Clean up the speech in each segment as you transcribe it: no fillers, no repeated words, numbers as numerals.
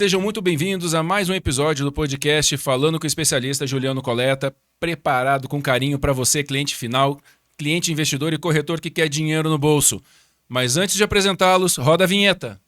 Sejam muito bem-vindos a mais um episódio do podcast Falando com o Especialista Juliano Coleta, preparado com carinho para você, cliente final, cliente investidor e corretor que quer dinheiro no bolso. Mas antes de apresentá-los, roda a vinheta.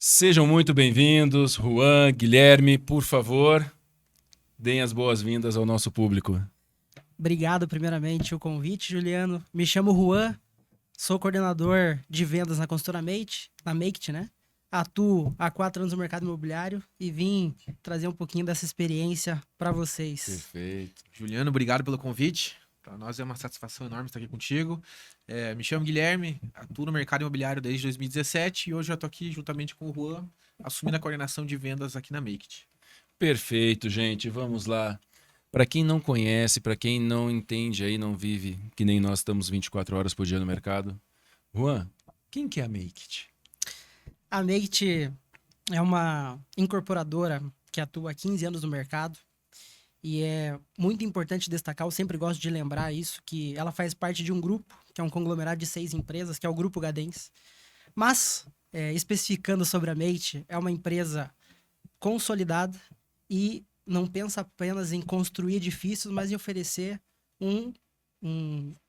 Sejam muito bem-vindos, Juan, Guilherme, por favor, deem as boas-vindas ao nosso público. Obrigado, primeiramente, o convite, Juliano. Me chamo Juan, sou coordenador de vendas na consultora Mate, na Make, né? Atuo há 4 anos no mercado imobiliário e vim trazer um pouquinho dessa experiência para vocês. Perfeito. Juliano, obrigado pelo convite. Para nós é uma satisfação enorme estar aqui contigo. Me chamo Guilherme, atuo no mercado imobiliário desde 2017 e hoje eu estou aqui juntamente com o Juan, assumindo a coordenação de vendas aqui na Make. Perfeito, gente. Vamos lá. Para quem não conhece, para quem não entende aí, não vive, que nem nós estamos 24 horas por dia no mercado. Juan, quem que é a Make? A Make é uma incorporadora que atua há 15 anos no mercado. E é muito importante destacar, eu sempre gosto de lembrar isso, que ela faz parte de um grupo, que é um conglomerado de 6 empresas, que é o Grupo Gadens. Mas, especificando sobre a Mate, é uma empresa consolidada e não pensa apenas em construir edifícios, mas em oferecer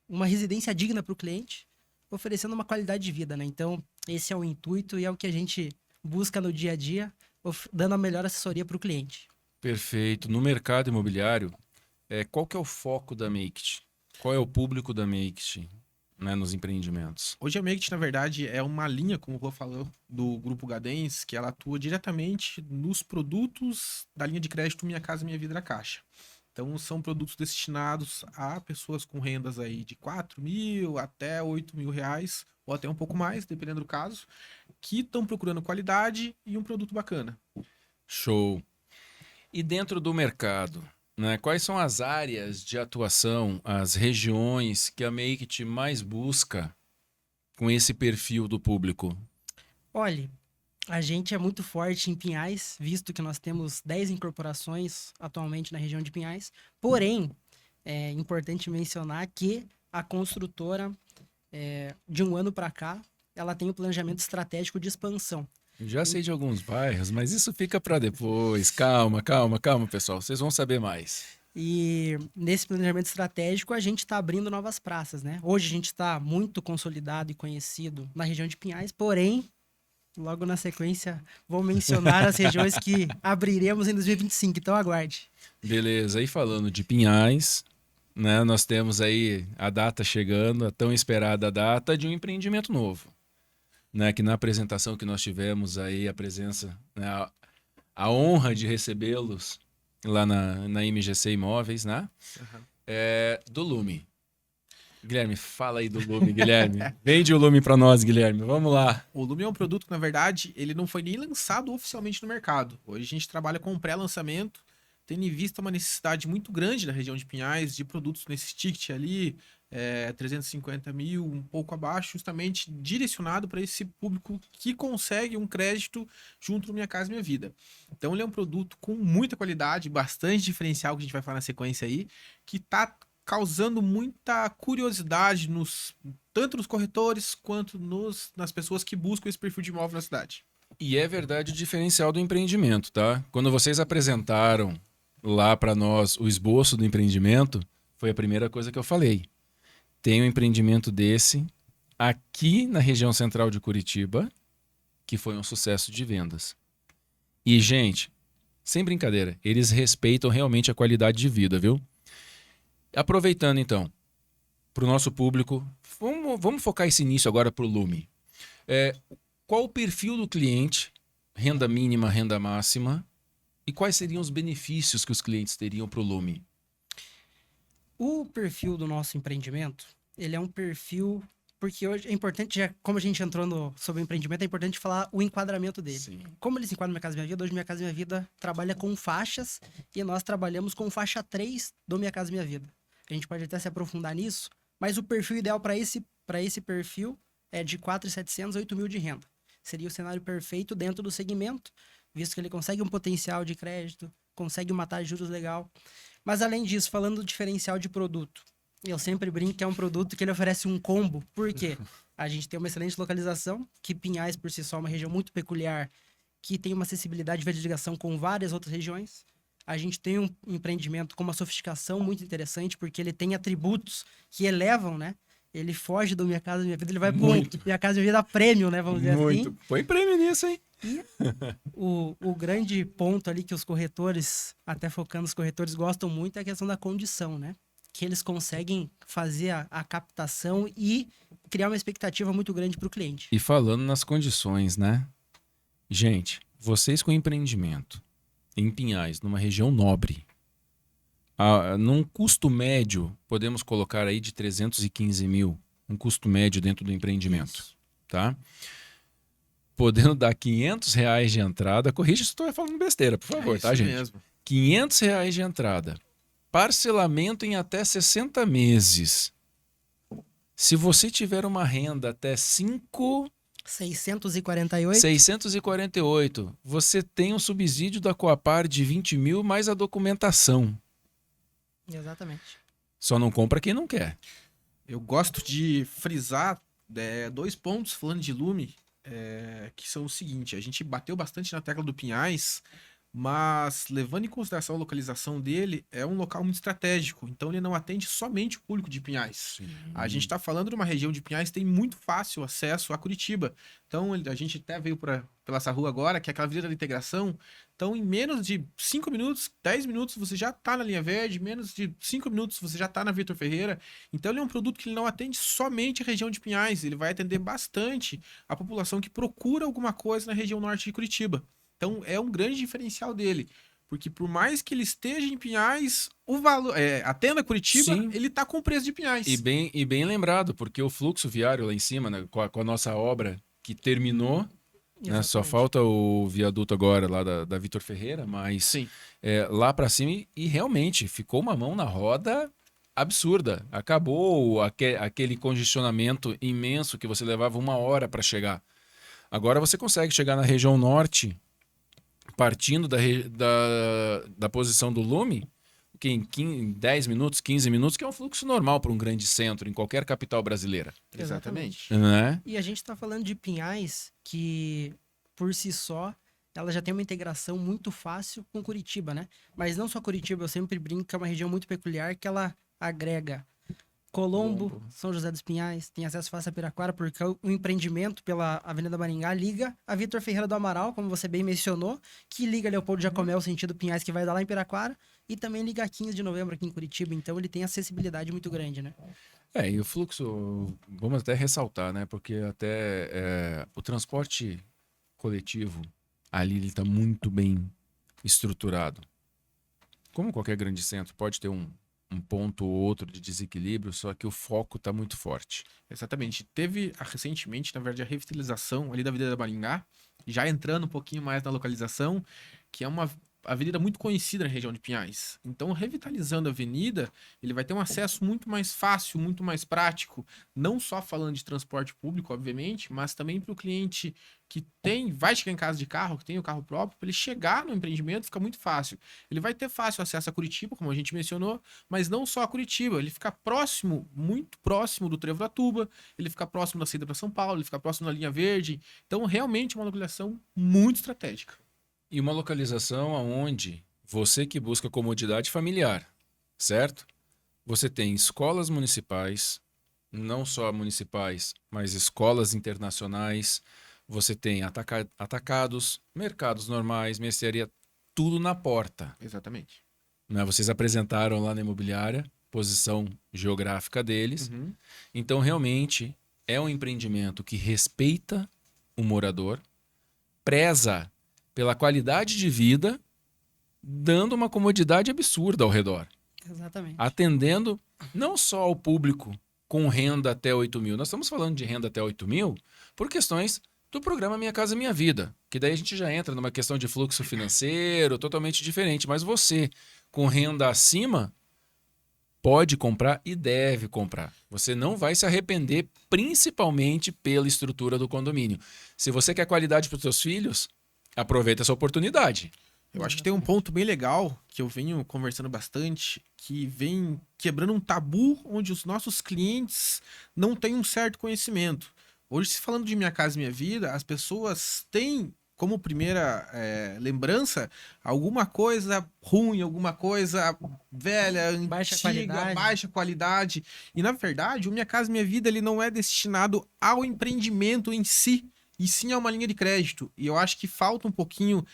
uma residência digna para o cliente, oferecendo uma qualidade de vida, né? Então, esse é o intuito e é o que a gente busca no dia a dia, dando a melhor assessoria para o cliente. Perfeito. No mercado imobiliário, qual que é o foco da Make? Qual é o público da Make, né, nos empreendimentos? Hoje a Make, na verdade, é uma linha, como o Juan falou, do Grupo Gadens, que ela atua diretamente nos produtos da linha de crédito Minha Casa Minha Vida da Caixa. Então, são produtos destinados a pessoas com rendas aí de 4 mil até 8 mil reais, ou até um pouco mais, dependendo do caso, que estão procurando qualidade e um produto bacana. Show. E dentro do mercado, né, quais são as áreas de atuação, as regiões que a Make mais busca com esse perfil do público? Olha, a gente é muito forte em Pinhais, visto que nós temos 10 incorporações atualmente na região de Pinhais. Porém, é importante mencionar que a construtora, de um ano para cá, ela tem um planejamento estratégico de expansão. Já sei de alguns bairros, mas isso fica para depois. Calma, pessoal. Vocês vão saber mais. E nesse planejamento estratégico, a gente está abrindo novas praças, né? Hoje a gente está muito consolidado e conhecido na região de Pinhais, porém, logo na sequência, vou mencionar as regiões que abriremos em 2025, então aguarde. Beleza, aí falando de Pinhais, né, nós temos aí a data chegando, a tão esperada data de um empreendimento novo. Né, que na apresentação que nós tivemos aí, a presença, né, a honra de recebê-los lá na MGC Imóveis, né? Uhum. Do Lume. Guilherme, fala aí do Lume, Guilherme. Vende o Lume para nós, Guilherme. Vamos lá. O Lume é um produto que, na verdade, ele não foi nem lançado oficialmente no mercado. Hoje a gente trabalha com um pré-lançamento, tendo em vista uma necessidade muito grande da região de Pinhais, de produtos nesse ticket ali, 350 mil, um pouco abaixo, justamente direcionado para esse público que consegue um crédito junto no Minha Casa Minha Vida. Então ele é um produto com muita qualidade, bastante diferencial, que a gente vai falar na sequência aí, que está causando muita curiosidade tanto nos corretores quanto nas pessoas que buscam esse perfil de imóvel na cidade. E é verdade o diferencial do empreendimento, tá? Quando vocês apresentaram lá para nós o esboço do empreendimento, foi a primeira coisa que eu falei. Tem um empreendimento desse aqui na região central de Curitiba, que foi um sucesso de vendas. E, gente, sem brincadeira, eles respeitam realmente a qualidade de vida, viu? Aproveitando, então, para o nosso público, vamos focar esse início agora para o Lume. Qual o perfil do cliente, renda mínima, renda máxima, e quais seriam os benefícios que os clientes teriam para o Lume? O perfil do nosso empreendimento, ele é um perfil... Porque hoje é importante, como a gente entrou sobre o empreendimento, é importante falar o enquadramento dele. Sim. Como ele se enquadra no Minha Casa Minha Vida, hoje Minha Casa Minha Vida trabalha com faixas e nós trabalhamos com faixa 3 do Minha Casa Minha Vida. A gente pode até se aprofundar nisso, Mas o perfil ideal para esse perfil é de 4.700 a 8.000 de renda. Seria o cenário perfeito dentro do segmento, visto que ele consegue um potencial de crédito, consegue uma taxa de juros legal. Mas além disso, falando do diferencial de produto, eu sempre brinco que é um produto que ele oferece um combo. Por quê? A gente tem uma excelente localização, que Pinhais por si só é uma região muito peculiar, que tem uma acessibilidade de ligação com várias outras regiões. A gente tem um empreendimento com uma sofisticação muito interessante, porque ele tem atributos que elevam, né? Ele foge do Minha Casa Minha Vida, ele vai para Minha Casa Minha Vida prêmio, né? Vamos dizer assim. Põe prêmio nisso, hein? E o grande ponto ali que os corretores, até focando os corretores, gostam muito é a questão da condição, né? Que eles conseguem fazer a captação e criar uma expectativa muito grande para o cliente. E falando nas condições, né? Gente, vocês com empreendimento em Pinhais, numa região nobre, num custo médio, podemos colocar aí de 315 mil, um custo médio dentro do empreendimento, Isso. tá? Podendo dar R$500 de entrada, corrija se estou falando besteira, por favor, tá, gente? Mesmo. R$500 de entrada, parcelamento em até 60 meses. Se você tiver uma renda até 648, você tem um subsídio da Coapar de 20 mil mais a documentação. Exatamente. Só não compra quem não quer. Eu gosto de frisar 2 pontos falando de Lume, que são o seguinte: a gente bateu bastante na tecla do Pinhais, mas levando em consideração a localização dele, é um local muito estratégico, então ele não atende somente o público de Pinhais. Sim. A gente está falando de uma região de Pinhais que tem muito fácil acesso a Curitiba. Então a gente até veio pela essa rua agora, que é aquela Avenida da Integração. Então em menos de 5 minutos, 10 minutos você já está na linha verde, menos de 5 minutos você já está na Vitor Ferreira. Então ele é um produto que ele não atende somente a região de Pinhais, ele vai atender bastante a população que procura alguma coisa na região norte de Curitiba. Então é um grande diferencial dele, porque por mais que ele esteja em Pinhais, o valor, atenda Curitiba, Sim. ele tá com o preço de Pinhais. E bem lembrado, porque o fluxo viário lá em cima, né, com a nossa obra que terminou, né, só falta o viaduto agora lá da Vitor Ferreira, mas Sim. Lá para cima e realmente ficou uma mão na roda absurda. Acabou aquele congestionamento imenso que você levava 1 hora para chegar. Agora você consegue chegar na região norte, partindo da posição do Lume, que em 10 minutos, 15 minutos, que é um fluxo normal para um grande centro, em qualquer capital brasileira. Exatamente. Né? E a gente está falando de Pinhais, que por si só, ela já tem uma integração muito fácil com Curitiba, né? Mas não só Curitiba, eu sempre brinco que é uma região muito peculiar, que ela agrega Colombo, São José dos Pinhais, tem acesso fácil a Piraquara, porque o empreendimento pela Avenida Maringá liga a Vitor Ferreira do Amaral, como você bem mencionou, que liga Leopoldo Jacomel, sentido Pinhais, que vai dar lá em Piraquara, e também liga a 15 de novembro aqui em Curitiba, então ele tem acessibilidade muito grande, né? E o fluxo, vamos até ressaltar, né? Porque até o transporte coletivo ali ele está muito bem estruturado. Como qualquer grande centro, pode ter um ponto ou outro de desequilíbrio, só que o foco está muito forte. Exatamente. Teve recentemente, na verdade, a revitalização ali da Avenida da Maringá, já entrando um pouquinho mais na localização, que é uma avenida muito conhecida na região de Pinhais. Então, revitalizando a avenida, ele vai ter um acesso muito mais fácil, muito mais prático, não só falando de transporte público, obviamente, mas também para o cliente que vai chegar em casa de carro, que tem o carro próprio, para ele chegar no empreendimento fica muito fácil. Ele vai ter fácil acesso a Curitiba, como a gente mencionou, mas não só a Curitiba, ele fica próximo, muito próximo do Trevo da Tuba, ele fica próximo da saída para São Paulo, ele fica próximo da linha verde. Então, realmente é uma localização muito estratégica. E uma localização onde você que busca comodidade familiar, certo? Você tem escolas municipais, não só municipais, mas escolas internacionais. Você tem atacados, mercados normais, mercearia, tudo na porta. Exatamente. Né? Vocês apresentaram lá na imobiliária, posição geográfica deles. Uhum. Então, realmente, é um empreendimento que respeita o morador, preza pela qualidade de vida, dando uma comodidade absurda ao redor. Exatamente. Atendendo não só ao público com renda até 8 mil. Nós estamos falando de renda até 8 mil por questões do programa Minha Casa Minha Vida, que daí a gente já entra numa questão de fluxo financeiro totalmente diferente. Mas você, com renda acima, pode comprar e deve comprar. Você não vai se arrepender, principalmente pela estrutura do condomínio. Se você quer qualidade para os seus filhos, aproveita essa oportunidade. Eu acho que tem um ponto bem legal que eu venho conversando bastante, que vem quebrando um tabu onde os nossos clientes não têm um certo conhecimento. Hoje, se falando de Minha Casa Minha Vida, as pessoas têm como primeira lembrança alguma coisa ruim, alguma coisa velha, Baixa antiga, qualidade. baixa qualidade. E na verdade, o Minha Casa Minha Vida ele não é destinado ao empreendimento em si, e sim a uma linha de crédito. E eu acho que falta um pouquinho,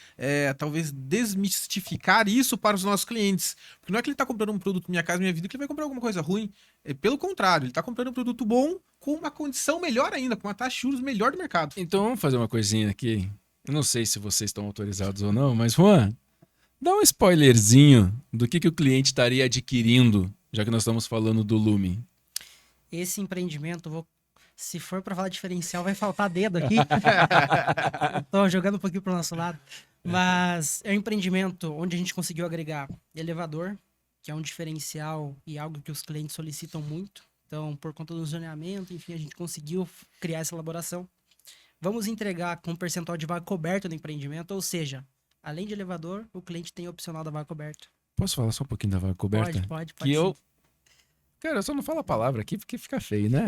talvez, desmistificar isso para os nossos clientes. Porque não é que ele está comprando um produto Minha Casa Minha Vida que ele vai comprar alguma coisa ruim. Pelo contrário, ele está comprando um produto bom com uma condição melhor ainda, com uma taxa de juros melhor do mercado. Então vamos fazer uma coisinha aqui. Eu não sei se vocês estão autorizados ou não, mas Juan, dá um spoilerzinho do que o cliente estaria adquirindo, já que nós estamos falando do Lume. Esse empreendimento, se for para falar diferencial, vai faltar dedo aqui. Tô jogando um pouquinho pro nosso lado. Mas é um empreendimento onde a gente conseguiu agregar elevador, que é um diferencial e algo que os clientes solicitam muito. Então, por conta do zoneamento, enfim, a gente conseguiu criar essa elaboração. Vamos entregar com um percentual de vaga coberta no empreendimento, ou seja, além de elevador, o cliente tem a opcional da vaga coberta. Posso falar só um pouquinho da vaga coberta? Pode. Que eu... Cara, eu só não falo a palavra aqui porque fica feio, né?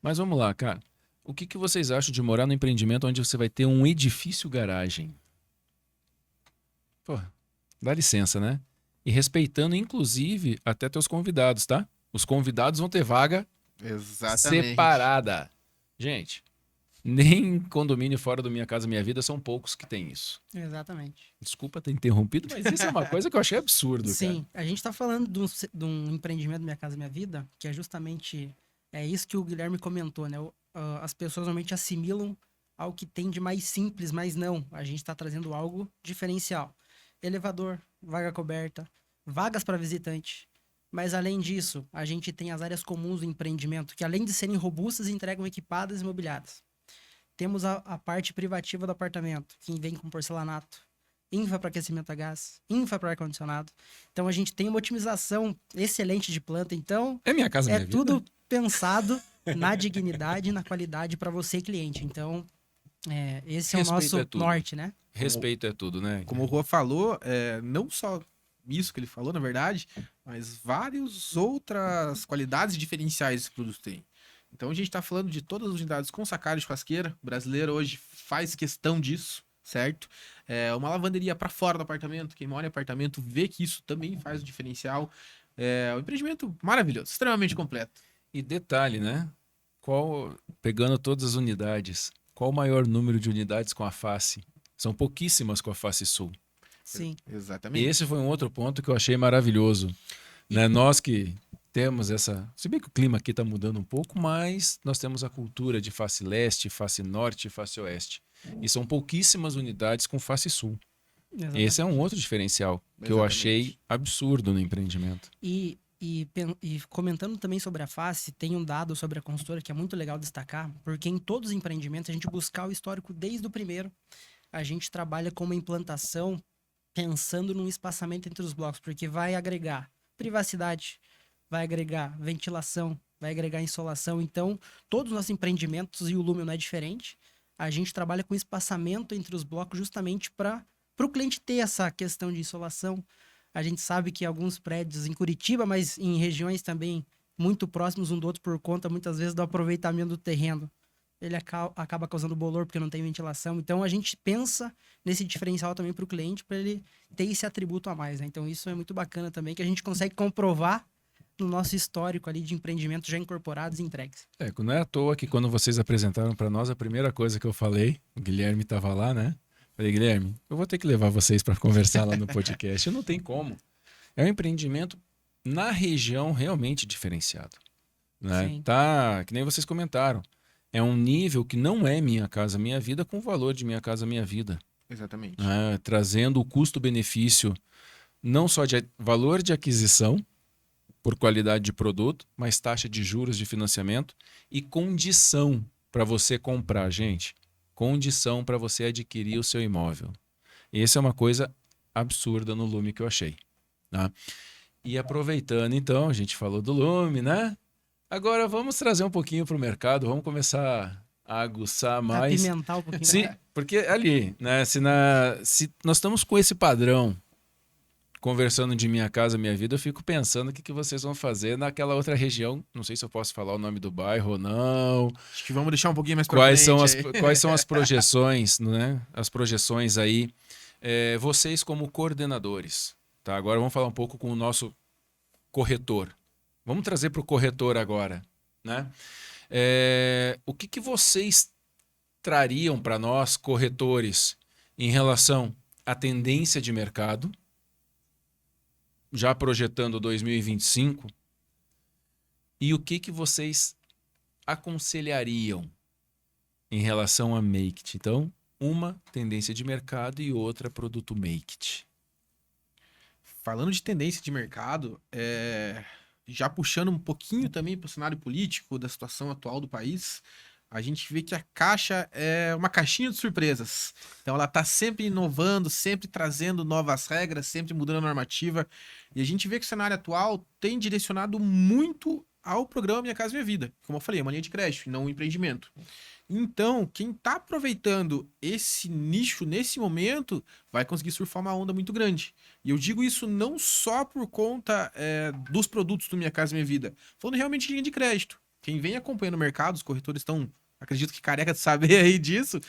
Mas vamos lá, cara. O que vocês acham de morar no empreendimento onde você vai ter um edifício garagem? Pô, dá licença, né? E respeitando, inclusive, até teus convidados, tá? Os convidados vão ter vaga separada. Gente, nem condomínio fora do Minha Casa Minha Vida são poucos que tem isso. Exatamente. Desculpa ter interrompido, mas isso é uma coisa que eu achei absurdo, Sim, cara. a gente tá falando de um empreendimento Minha Casa Minha Vida, que é justamente isso que o Guilherme comentou, né? As pessoas normalmente assimilam ao que tem de mais simples, mas não. A gente está trazendo algo diferencial. Elevador, vaga coberta, vagas para visitante. Mas além disso, a gente tem as áreas comuns do empreendimento, que além de serem robustas, entregam equipadas e mobiliadas. Temos a parte privativa do apartamento, que vem com porcelanato, infra para aquecimento a gás, infra para ar-condicionado. Então a gente tem uma otimização excelente de planta. Então É Minha Casa Minha Vida? tudo pensado na dignidade e na qualidade para você, cliente. Então, esse é o nosso norte, né? Respeito é tudo, né? Como o Rua falou, não só isso que ele falou, na verdade, mas várias outras qualidades diferenciais esse produto tem. Então a gente está falando de todas as unidades com sacada de churrasqueira. O brasileiro hoje faz questão disso, certo? Uma lavanderia para fora do apartamento. Quem mora em apartamento vê que isso também faz o diferencial. Um empreendimento maravilhoso, extremamente completo. E detalhe, né? Pegando todas as unidades, qual o maior número de unidades com a face? São pouquíssimas com a face sul. Sim. Exatamente. E esse foi um outro ponto que eu achei maravilhoso. Né? Nós que temos essa... Se bem que o clima aqui está mudando um pouco, mas nós temos a cultura de face leste, face norte e face oeste. E são pouquíssimas unidades com face sul. Exatamente. Esse é um outro diferencial que eu achei absurdo no empreendimento. E comentando também sobre a face, tem um dado sobre a consultora que é muito legal destacar, porque em todos os empreendimentos a gente buscar o histórico desde o primeiro. A gente trabalha com uma implantação pensando num espaçamento entre os blocos, porque vai agregar privacidade, vai agregar ventilação, vai agregar insolação. Então, todos os nossos empreendimentos, e o Lume não é diferente, a gente trabalha com espaçamento entre os blocos justamente para o cliente ter essa questão de insolação. A gente sabe que alguns prédios em Curitiba, mas em regiões também muito próximos um do outro por conta, muitas vezes, do aproveitamento do terreno, ele acaba causando bolor porque não tem ventilação. Então, a gente pensa nesse diferencial também para o cliente, para ele ter esse atributo a mais, né? Então, isso é muito bacana também, que a gente consegue comprovar no nosso histórico ali de empreendimentos já incorporados e entregues. Não é à toa que quando vocês apresentaram para nós, a primeira coisa que eu falei, o Guilherme estava lá, né? Falei, Guilherme, eu vou ter que levar vocês para conversar lá no podcast. Não tem como. É um empreendimento na região realmente diferenciado. Né? Sim. Tá, que nem vocês comentaram. É um nível que não é Minha Casa Minha Vida com o valor de Minha Casa Minha Vida. Exatamente. Né? Trazendo o custo-benefício não só de valor de aquisição por qualidade de produto, mas taxa de juros de financiamento e condição para você comprar, gente. Condição para você adquirir o seu imóvel. Essa é uma coisa absurda no Lume que eu achei. Tá? E aproveitando, então, a gente falou do Lume, né? Agora vamos trazer um pouquinho para o mercado, vamos começar a aguçar mais. Apimentar um pouquinho. Sim, porque ali, né? Se nós estamos com esse padrão, conversando de Minha Casa Minha Vida, eu fico pensando o que vocês vão fazer naquela outra região. Não sei se eu posso falar o nome do bairro ou não. Acho que vamos deixar um pouquinho mais pra Quais frente. quais são as projeções, né? As projeções aí. Vocês como coordenadores, tá? Agora vamos falar um pouco com o nosso corretor. Vamos trazer para o corretor agora, né? O que vocês trariam para nós, corretores, em relação à tendência de mercado, já projetando 2025, e o que vocês aconselhariam em relação a Make It? Então, uma tendência de mercado e outra produto Make It. Falando de tendência de mercado, já puxando um pouquinho também para o cenário político da situação atual do país, a gente vê que a Caixa é uma caixinha de surpresas. Então ela está sempre inovando, sempre trazendo novas regras, sempre mudando a normativa. E a gente vê que o cenário atual tem direcionado muito ao programa Minha Casa Minha Vida. Como eu falei, é uma linha de crédito, não um empreendimento. Então, quem está aproveitando esse nicho nesse momento vai conseguir surfar uma onda muito grande. E eu digo isso não só por conta dos produtos do Minha Casa Minha Vida, falando realmente de linha de crédito. Quem vem acompanhando o mercado, os corretores estão, acredito que careca de saber aí disso,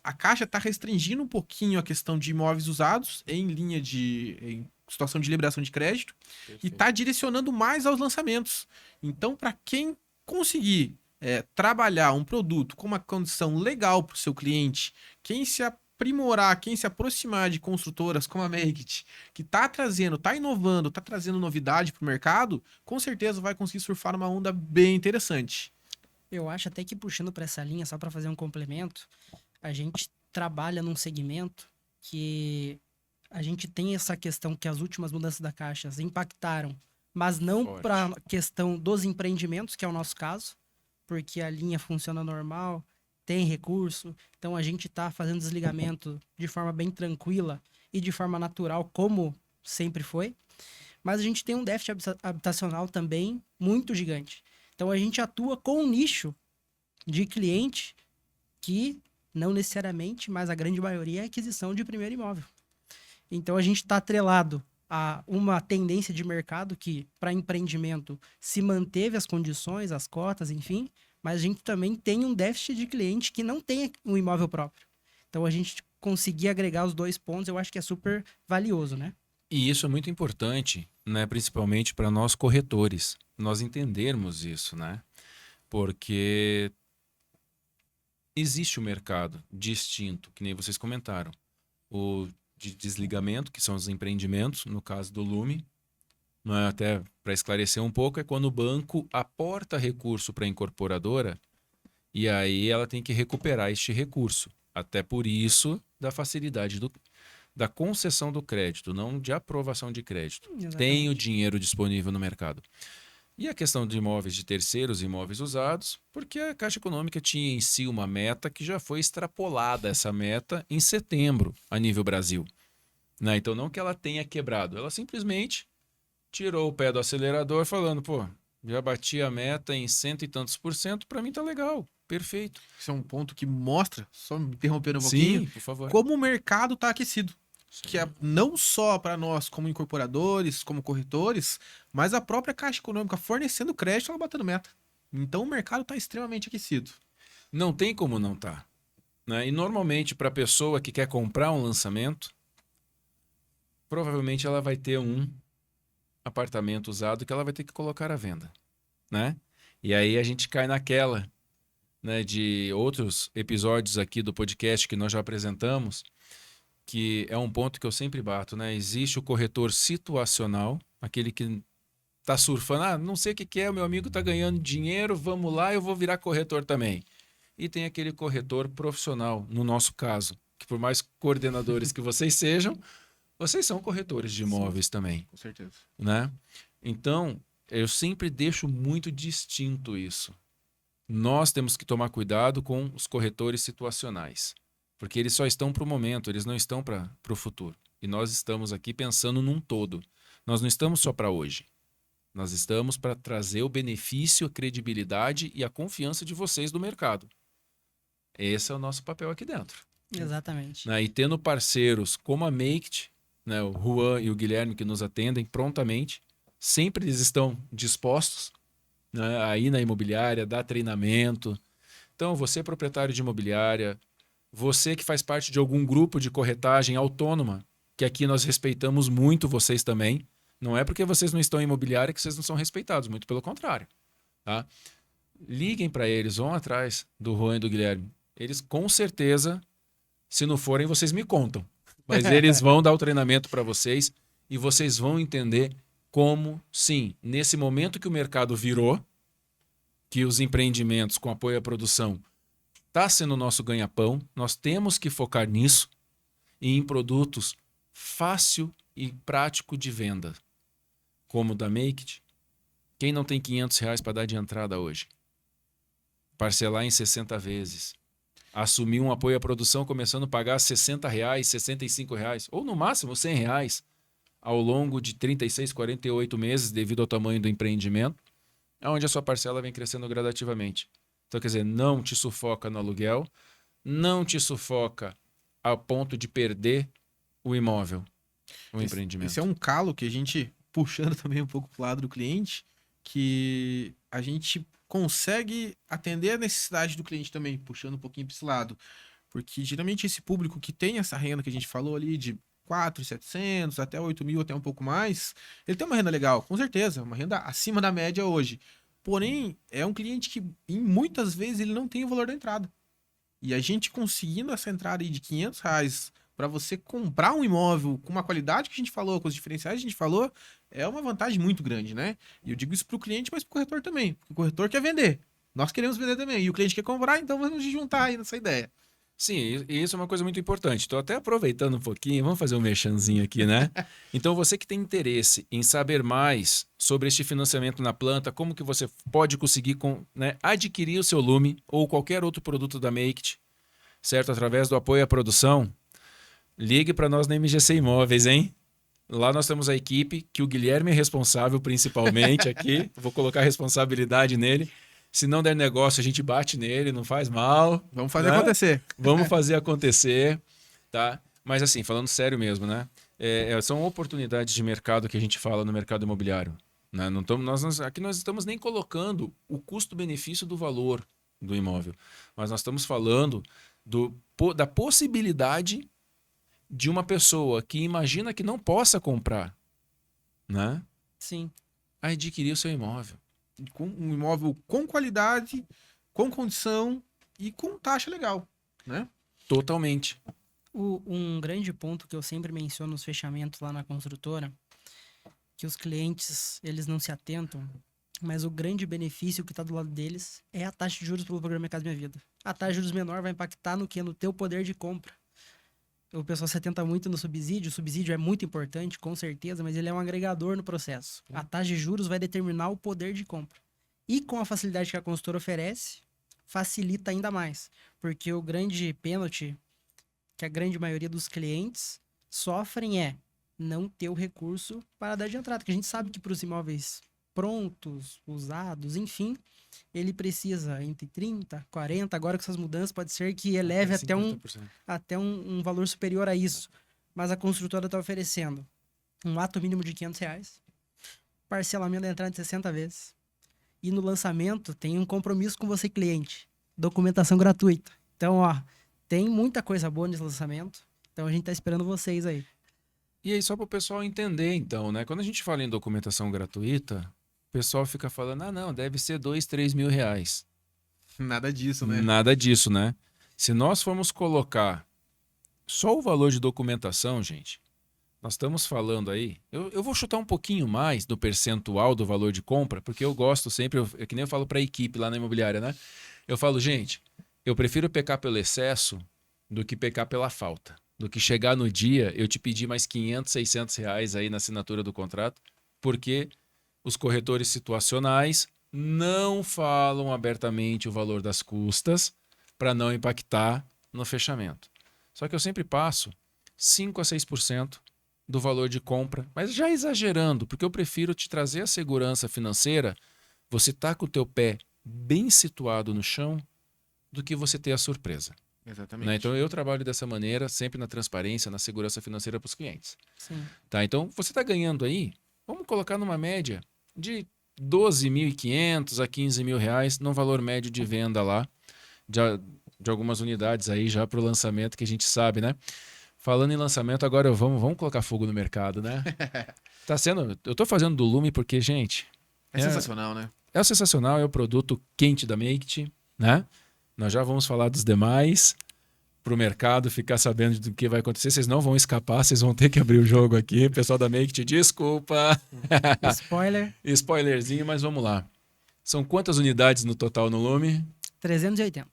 a Caixa está restringindo um pouquinho a questão de imóveis usados em situação de liberação de crédito. Perfeito. E está direcionando mais aos lançamentos. Então, para quem conseguir trabalhar um produto com uma condição legal para o seu cliente, quem se aprimorar, quem se aproximar de construtoras como a Make It, que está trazendo, está inovando, está trazendo novidade para o mercado, com certeza vai conseguir surfar uma onda bem interessante. Eu acho até que puxando para essa linha, só para fazer um complemento, a gente trabalha num segmento que a gente tem essa questão que as últimas mudanças da Caixa impactaram, mas não para a questão dos empreendimentos, que é o nosso caso, porque a linha funciona normal, tem recurso, então a gente está fazendo desligamento de forma bem tranquila e de forma natural, como sempre foi. Mas a gente tem um déficit habitacional também muito gigante. Então a gente atua com um nicho de cliente que não necessariamente, mas a grande maioria é aquisição de primeiro imóvel. Então a gente está atrelado a uma tendência de mercado que, para empreendimento, se manteve as condições, as cotas, enfim, mas a gente também tem um déficit de cliente que não tem um imóvel próprio. Então, a gente conseguir agregar os dois pontos, eu acho que é super valioso, né? E isso é muito importante, né? Principalmente para nós corretores, nós entendermos isso, né? Porque existe um mercado distinto, que nem vocês comentaram, o de desligamento, que são os empreendimentos, no caso do Lume, não é? Até para esclarecer um pouco, é quando o banco aporta recurso para a incorporadora e aí ela tem que recuperar este recurso. Até por isso, da facilidade da concessão do crédito, não de aprovação de crédito. Exatamente. Tem o dinheiro disponível no mercado. E a questão de imóveis de terceiros e imóveis usados, porque a Caixa Econômica tinha em si uma meta que já foi extrapolada, essa meta, em setembro, a nível Brasil. Né? Então, não que ela tenha quebrado, ela simplesmente tirou o pé do acelerador falando, pô, já bati a meta em 100 e tantos %, para mim tá legal, perfeito. Isso é um ponto que mostra, só me interrompendo um pouquinho, sim, por favor, como o mercado está aquecido. Que é não só para nós como incorporadores, como corretores, mas a própria Caixa Econômica fornecendo crédito, ela batendo meta. Então o mercado está extremamente aquecido. Não tem como não tá, né? E normalmente para a pessoa que quer comprar um lançamento, provavelmente ela vai ter um apartamento usado que ela vai ter que colocar à venda, né? E aí a gente cai naquela, né, de outros episódios aqui do podcast que nós já apresentamos, que é um ponto que eu sempre bato, né? Existe o corretor situacional, aquele que tá surfando, não sei o que é, o meu amigo tá ganhando dinheiro, vamos lá, eu vou virar corretor também. E tem aquele corretor profissional, no nosso caso, que por mais coordenadores que vocês sejam, vocês são corretores de imóveis. Sim, também. Com certeza. Né? Então, eu sempre deixo muito distinto isso. Nós temos que tomar cuidado com os corretores situacionais. Porque eles só estão para o momento, eles não estão para o futuro. E nós estamos aqui pensando num todo. nós não estamos só para hoje. Nós estamos para trazer o benefício, a credibilidade e a confiança de vocês do mercado. Esse é o nosso papel aqui dentro. Exatamente. Né? E tendo parceiros como a Maked, né, o Juan e o Guilherme que nos atendem prontamente, sempre eles estão dispostos, né, a ir na imobiliária, dar treinamento. Então, você proprietário de imobiliária, você que faz parte de algum grupo de corretagem autônoma, que aqui nós respeitamos muito vocês também. Não é porque vocês não estão em imobiliária que vocês não são respeitados, muito pelo contrário. Tá? Liguem para eles, vão atrás do Juan e do Guilherme. Eles com certeza, se não forem, vocês me contam. Mas eles vão dar o treinamento para vocês e vocês vão entender como, sim, nesse momento que o mercado virou, que os empreendimentos com apoio à produção está sendo o nosso ganha-pão, nós temos que focar nisso e em produtos fácil e prático de venda, como o da Maked. Quem não tem R$500 para dar de entrada hoje? Parcelar em 60 vezes. Assumir um apoio à produção começando a pagar R$60, R$65, ou no máximo R$100 ao longo de 36, 48 meses devido ao tamanho do empreendimento, onde a sua parcela vem crescendo gradativamente. Então, quer dizer, não te sufoca no aluguel, não te sufoca a ponto de perder o imóvel, o empreendimento. Esse é um calo que a gente, puxando também um pouco para o lado do cliente, que a gente consegue atender a necessidade do cliente também, puxando um pouquinho para esse lado. Porque geralmente esse público que tem essa renda que a gente falou ali de 4.700 até 8.000, até um pouco mais, ele tem uma renda legal, com certeza, uma renda acima da média hoje. Porém, é um cliente que muitas vezes ele não tem o valor da entrada. E a gente conseguindo essa entrada aí de R$500 para você comprar um imóvel com uma qualidade que a gente falou, com os diferenciais que a gente falou, é uma vantagem muito grande, né? E eu digo isso para o cliente, mas para o corretor também. Porque o corretor quer vender. Nós queremos vender também. E o cliente quer comprar, então vamos nos juntar aí nessa ideia. Sim, e isso é uma coisa muito importante. Estou até aproveitando um pouquinho, vamos fazer um merchanzinho aqui, né? Então, você que tem interesse em saber mais sobre este financiamento na planta, como que você pode conseguir adquirir o seu Lume ou qualquer outro produto da Maked, certo? Através do apoio à produção, ligue para nós na MGC Imóveis, hein? Lá nós temos a equipe, que o Guilherme é responsável principalmente aqui. Vou colocar a responsabilidade nele. Se não der negócio, a gente bate nele, não faz mal. Vamos fazer acontecer. Vamos fazer acontecer, tá? Mas assim, falando sério mesmo, né? São oportunidades de mercado que a gente fala no mercado imobiliário. Né? Não aqui nós estamos nem colocando o custo-benefício do valor do imóvel. Mas nós estamos falando da possibilidade de uma pessoa que imagina que não possa comprar, né? Sim. Adquirir o seu imóvel. Com um imóvel com qualidade, com condição e com taxa legal, né? Totalmente. Um grande ponto que eu sempre menciono nos fechamentos lá na construtora, que os clientes, eles não se atentam, mas o grande benefício que está do lado deles é a taxa de juros pelo programa Minha Casa Minha Vida. A taxa de juros menor vai impactar no quê? No teu poder de compra. O pessoal se atenta muito no subsídio. O subsídio é muito importante, com certeza, mas ele é um agregador no processo. A taxa de juros vai determinar o poder de compra. E com a facilidade que a consultora oferece, facilita ainda mais. Porque o grande pênalti que a grande maioria dos clientes sofrem é não ter o recurso para dar de entrada. Porque a gente sabe que para os imóveis prontos, usados, enfim, ele precisa entre 30, 40, agora com essas mudanças pode ser que eleve até um valor superior a isso. Mas a construtora está oferecendo um ato mínimo de R$500, parcelamento da entrada de 60 vezes. E no lançamento tem um compromisso com você, cliente. Documentação gratuita. Então, ó, tem muita coisa boa nesse lançamento. Então a gente está esperando vocês aí. E aí, só para o pessoal entender, então, né? Quando a gente fala em documentação gratuita, o pessoal fica falando, não, deve ser R$2, R$3.000. Nada disso, né? Nada disso, né? Se nós formos colocar só o valor de documentação, gente, nós estamos falando aí... Eu vou chutar um pouquinho mais do percentual do valor de compra, porque eu gosto sempre, é que nem eu falo para a equipe lá na imobiliária, né? Eu falo, gente, eu prefiro pecar pelo excesso do que pecar pela falta. Do que chegar no dia, eu te pedir mais R$500, R$600 aí na assinatura do contrato, porque... os corretores situacionais não falam abertamente o valor das custas para não impactar no fechamento. Só que eu sempre passo 5 a 6% do valor de compra, mas já exagerando, porque eu prefiro te trazer a segurança financeira, você tá com o teu pé bem situado no chão, do que você ter a surpresa. Exatamente. Né? Então eu trabalho dessa maneira, sempre na transparência, na segurança financeira para os clientes. Sim. Tá? Então você está ganhando aí, vamos colocar numa média de 12.500 a 15 mil reais no valor médio de venda lá, de algumas unidades aí já para o lançamento, que a gente sabe, né? Falando em lançamento, agora vamos colocar fogo no mercado, né? Tá sendo, eu tô fazendo do Lume porque, gente, É sensacional, né? é o sensacional, é o produto quente da Make-It, né? Nós já vamos falar dos demais para o mercado ficar sabendo do que vai acontecer. Vocês não vão escapar, vocês vão ter que abrir o jogo aqui. Pessoal da Make-It, desculpa. Spoiler, Spoilerzinho, mas vamos lá. São quantas unidades no total no Lume? 380.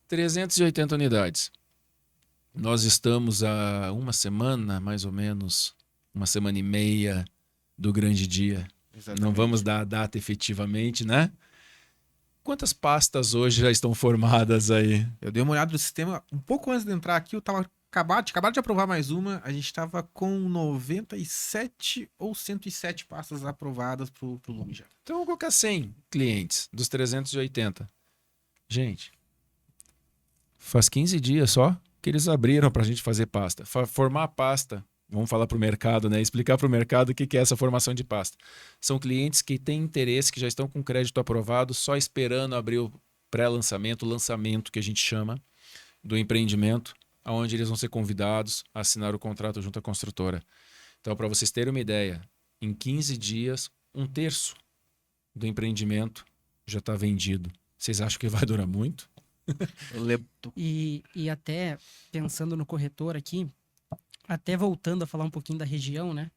380 unidades. Nós estamos há uma semana, mais ou menos, uma semana e meia do grande dia. Exatamente. Não vamos dar a data efetivamente, né? Quantas pastas hoje já estão formadas aí? Eu dei uma olhada no sistema, um pouco antes de entrar aqui, eu tava acabado de aprovar mais uma, a gente tava com 97 ou 107 pastas aprovadas pro Lume já. Então vamos colocar 100 clientes dos 380. Gente, faz 15 dias só que eles abriram para a gente fazer pasta. Formar pasta, vamos falar para o mercado, né? Explicar para o mercado o que é essa formação de pasta. São clientes que têm interesse, que já estão com crédito aprovado, só esperando abrir o pré-lançamento, o lançamento que a gente chama do empreendimento, onde eles vão ser convidados a assinar o contrato junto à construtora. Então, para vocês terem uma ideia, em 15 dias, 1/3 do empreendimento já está vendido. Vocês acham que vai durar muito? E até pensando no corretor aqui, até voltando a falar um pouquinho da região, né?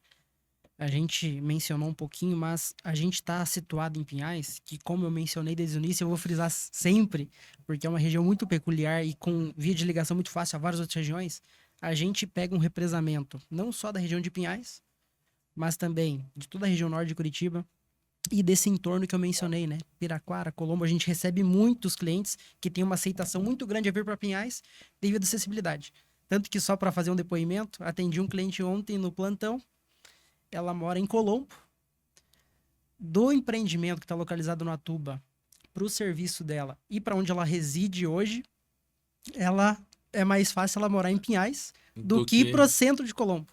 A gente mencionou um pouquinho, mas a gente está situado em Pinhais, que como eu mencionei desde o início, eu vou frisar sempre, porque é uma região muito peculiar e com via de ligação muito fácil a várias outras regiões. A gente pega um represamento não só da região de Pinhais, mas também de toda a região norte de Curitiba e desse entorno que eu mencionei, né? Piraquara, Colombo, a gente recebe muitos clientes que têm uma aceitação muito grande a vir para Pinhais devido à acessibilidade. Tanto que só para fazer um depoimento, atendi um cliente ontem no plantão. Ela mora em Colombo. Do empreendimento que está localizado no Atuba para o serviço dela e para onde ela reside hoje, ela é mais fácil ela morar em Pinhais do que pro centro de Colombo.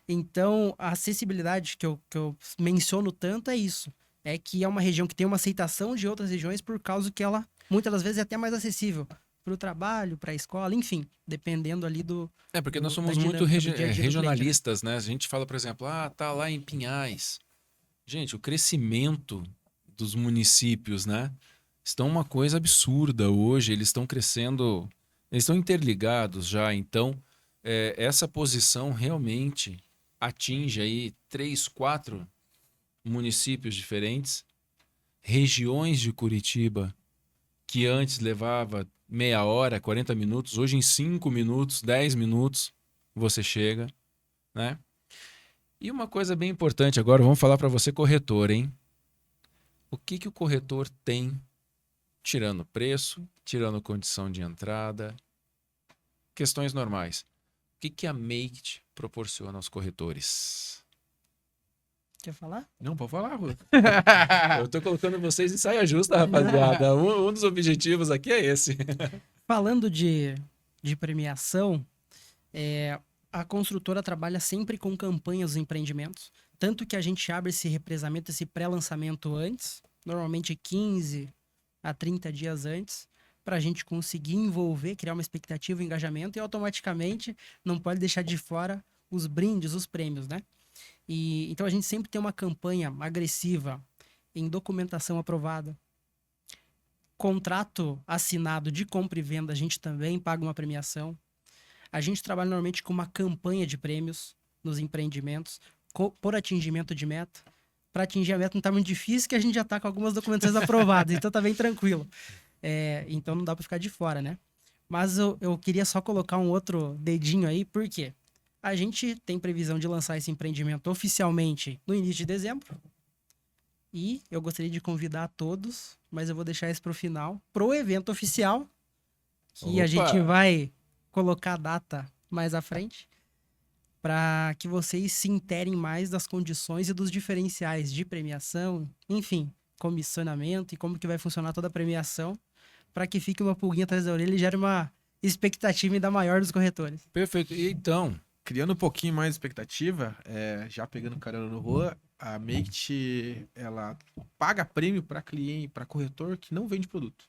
Então, a acessibilidade que eu menciono tanto é isso. É que é uma região que tem uma aceitação de outras regiões por causa que ela, muitas das vezes, é até mais acessível para o trabalho, para a escola, enfim, dependendo ali do... É, porque nós da somos muito dinâmica do dia a dia do cliente, né? regionalistas, né? A gente fala, por exemplo, tá lá em Pinhais. Gente, o crescimento dos municípios, né? Estão uma coisa absurda hoje, eles estão crescendo, eles estão interligados já, então essa posição realmente atinge aí 3, 4 municípios diferentes, regiões de Curitiba que antes levava meia hora, 40 minutos, hoje em 5 minutos, 10 minutos você chega, né? E uma coisa bem importante agora, vamos falar para você corretor, hein? O que o corretor tem, tirando preço, tirando condição de entrada, questões normais. O que a Make-It proporciona aos corretores? Quer falar? Não, pode falar, Rô. Eu tô colocando vocês em saia justa, rapaziada. Um dos objetivos aqui é esse. Falando de premiação, a construtora trabalha sempre com campanhas dos empreendimentos. Tanto que a gente abre esse represamento, esse pré-lançamento antes, normalmente 15 a 30 dias antes, para a gente conseguir envolver, criar uma expectativa, um engajamento e automaticamente não pode deixar de fora os brindes, os prêmios, né? E então a gente sempre tem uma campanha agressiva em documentação aprovada. Contrato assinado de compra e venda, a gente também paga uma premiação. A gente trabalha normalmente com uma campanha de prêmios nos empreendimentos, por atingimento de meta. Para atingir a meta não está muito difícil, que a gente já está com algumas documentações aprovadas, então tá bem tranquilo. Então não dá para ficar de fora, né? Mas eu queria só colocar um outro dedinho aí, por quê? A gente tem previsão de lançar esse empreendimento oficialmente no início de dezembro. E eu gostaria de convidar a todos, mas eu vou deixar isso para o final, pro evento oficial, que a gente vai colocar a data mais à frente, para que vocês se interem mais das condições e dos diferenciais de premiação, enfim, comissionamento e como que vai funcionar toda a premiação, para que fique uma pulguinha atrás da orelha e gere uma expectativa ainda maior dos corretores. Perfeito. E então, Criando um pouquinho mais de expectativa, já pegando carona no Juan, a Make ela paga prêmio para cliente, para corretor que não vende produto.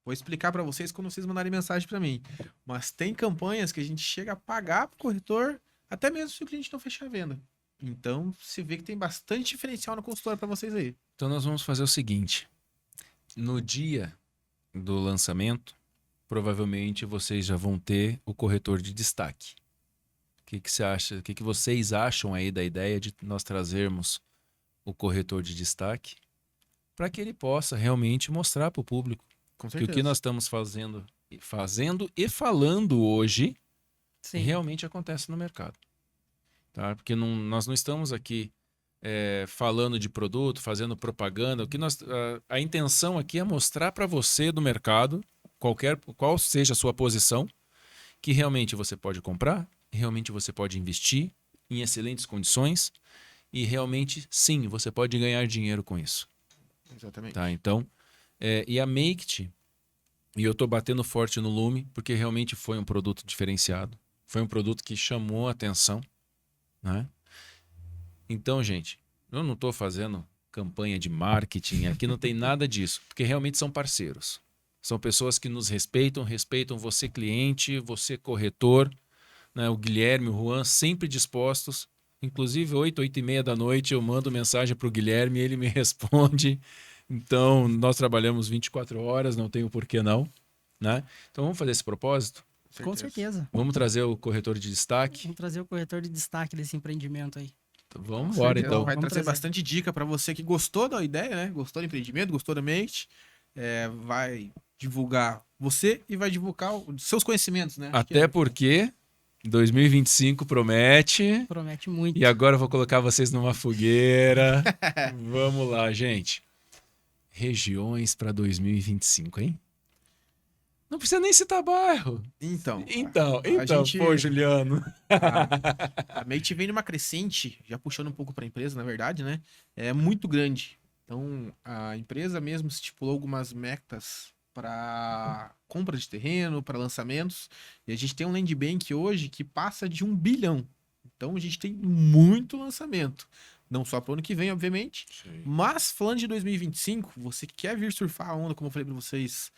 Vou explicar para vocês quando vocês mandarem mensagem para mim. Mas tem campanhas que a gente chega a pagar pro corretor, até mesmo se o cliente não fechar a venda. Então, você vê que tem bastante diferencial na consultora para vocês aí. então nós vamos fazer o seguinte. No dia do lançamento, provavelmente vocês já vão ter o corretor de destaque. O que você acha? O que vocês acham aí da ideia de nós trazermos o corretor de destaque para que ele possa realmente mostrar para o público Com que o certeza. que nós estamos fazendo e falando hoje Sim. realmente acontece no mercado. Tá? Porque nós não estamos aqui falando de produto, fazendo propaganda. O que a intenção aqui é mostrar para você do mercado, qual seja a sua posição, que realmente você pode comprar, realmente você pode investir em excelentes condições e realmente, sim, você pode ganhar dinheiro com isso. Exatamente. Tá? Então, e a Make-It, e eu estou batendo forte no Lume, porque realmente foi um produto diferenciado. Foi um produto que chamou a atenção. Né? Então, gente, eu não estou fazendo campanha de marketing, aqui não tem nada disso, porque realmente são parceiros. São pessoas que nos respeitam você cliente, você corretor, né? O Guilherme, o Juan, sempre dispostos. Inclusive, 8h30 da noite, eu mando mensagem para o Guilherme e ele me responde. Então, nós trabalhamos 24 horas, não tem o porquê não. Né? Então, vamos fazer esse propósito? Com certeza. Vamos trazer o corretor de destaque? Vamos trazer o corretor de destaque desse empreendimento aí. Então, vamos embora, então. Vai Vamos trazer trazer. bastante dica para você que gostou da ideia, né? Gostou do empreendimento, gostou da Make. Vai divulgar você e vai divulgar os seus conhecimentos, né? Acho que Até porque 2025 promete. Promete muito. E agora eu vou colocar vocês numa fogueira. Vamos lá, gente. Regiões para 2025, hein? Não precisa nem citar bairro. Então, gente- pô, Juliano. a Mate vem numa crescente, já puxando um pouco para a empresa, na verdade, né? É muito grande. Então, a empresa mesmo estipulou algumas metas para compra de terreno, para lançamentos. E a gente tem um land bank hoje que passa de 1 bilhão. Então, a gente tem muito lançamento. Não só para o ano que vem, obviamente. Mas, falando de 2025, você que quer vir surfar a onda, como eu falei para vocês,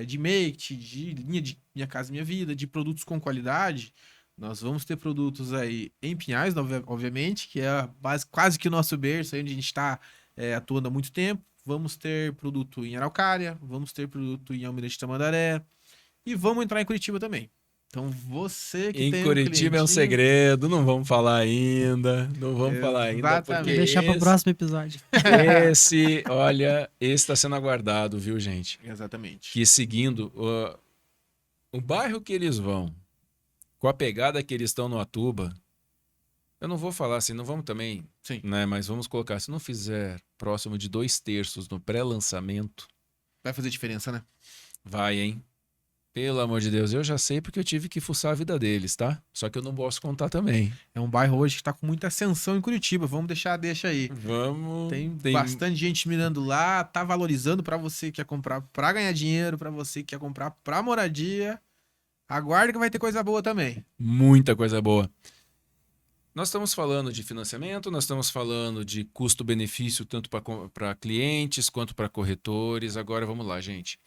de Make, de linha de Minha Casa Minha Vida, de produtos com qualidade, nós vamos ter produtos aí em Pinhais, obviamente, que é a base, quase que o nosso berço, aí onde a gente está atuando há muito tempo. Vamos ter produto em Araucária, vamos ter produto em Almirante Tamandaré e vamos entrar em Curitiba também. Então você que Em tem Curitiba é um clientinho- segredo, não vamos falar ainda. Não vamos falar ainda, Exatamente. porque Vou deixar para o próximo episódio. olha, esse está sendo aguardado, viu, gente? Exatamente. Que seguindo o bairro que eles vão, com a pegada que eles estão no Atuba, eu não vou falar assim, não vamos também, Sim. né? Mas vamos colocar, se não fizer próximo de 2/3 no pré-lançamento, Vai fazer diferença, né? vai, hein? Pelo amor de Deus, eu já sei porque eu tive que fuçar a vida deles, tá? Só que eu não posso contar também. É um bairro hoje que tá com muita ascensão em Curitiba. Vamos deixa aí. Vamos. Tem bastante gente mirando lá, tá valorizando para você que quer comprar para ganhar dinheiro, para você que quer comprar para moradia. Aguarde que vai ter coisa boa também. Muita coisa boa. Nós estamos falando de financiamento, nós estamos falando de custo-benefício tanto para clientes quanto para corretores. Agora vamos lá, gente.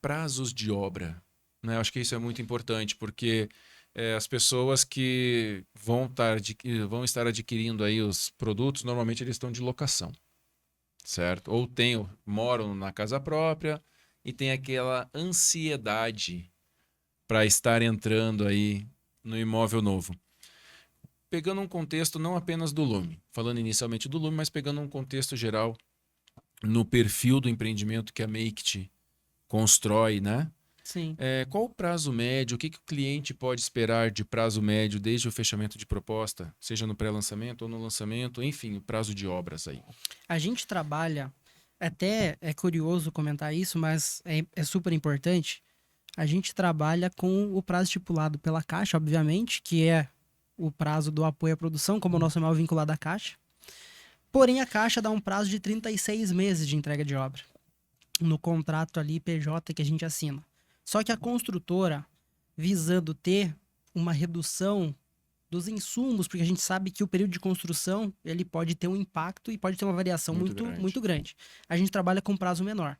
Prazos de obra. Né? Acho que isso é muito importante, porque as pessoas que vão estar adquirindo aí os produtos, normalmente eles estão de locação, certo? Ou moram na casa própria e tem aquela ansiedade para estar entrando aí no imóvel novo. Pegando um contexto não apenas do Lume, falando inicialmente do Lume, mas pegando um contexto geral no perfil do empreendimento que a Make-It constrói, né? Sim. Qual o prazo médio? O que o cliente pode esperar de prazo médio desde o fechamento de proposta, seja no pré-lançamento ou no lançamento, enfim, o prazo de obras aí. A gente trabalha, até é curioso comentar isso, mas é super importante. A gente trabalha com o prazo estipulado pela Caixa, obviamente, que é o prazo do apoio à produção, como o nosso é mal vinculado à Caixa. Porém, a Caixa dá um prazo de 36 meses de entrega de obra no contrato ali PJ que a gente assina. Só que a construtora, visando ter uma redução dos insumos, porque a gente sabe que o período de construção ele pode ter um impacto e pode ter uma variação muito grande. A gente trabalha com prazo menor.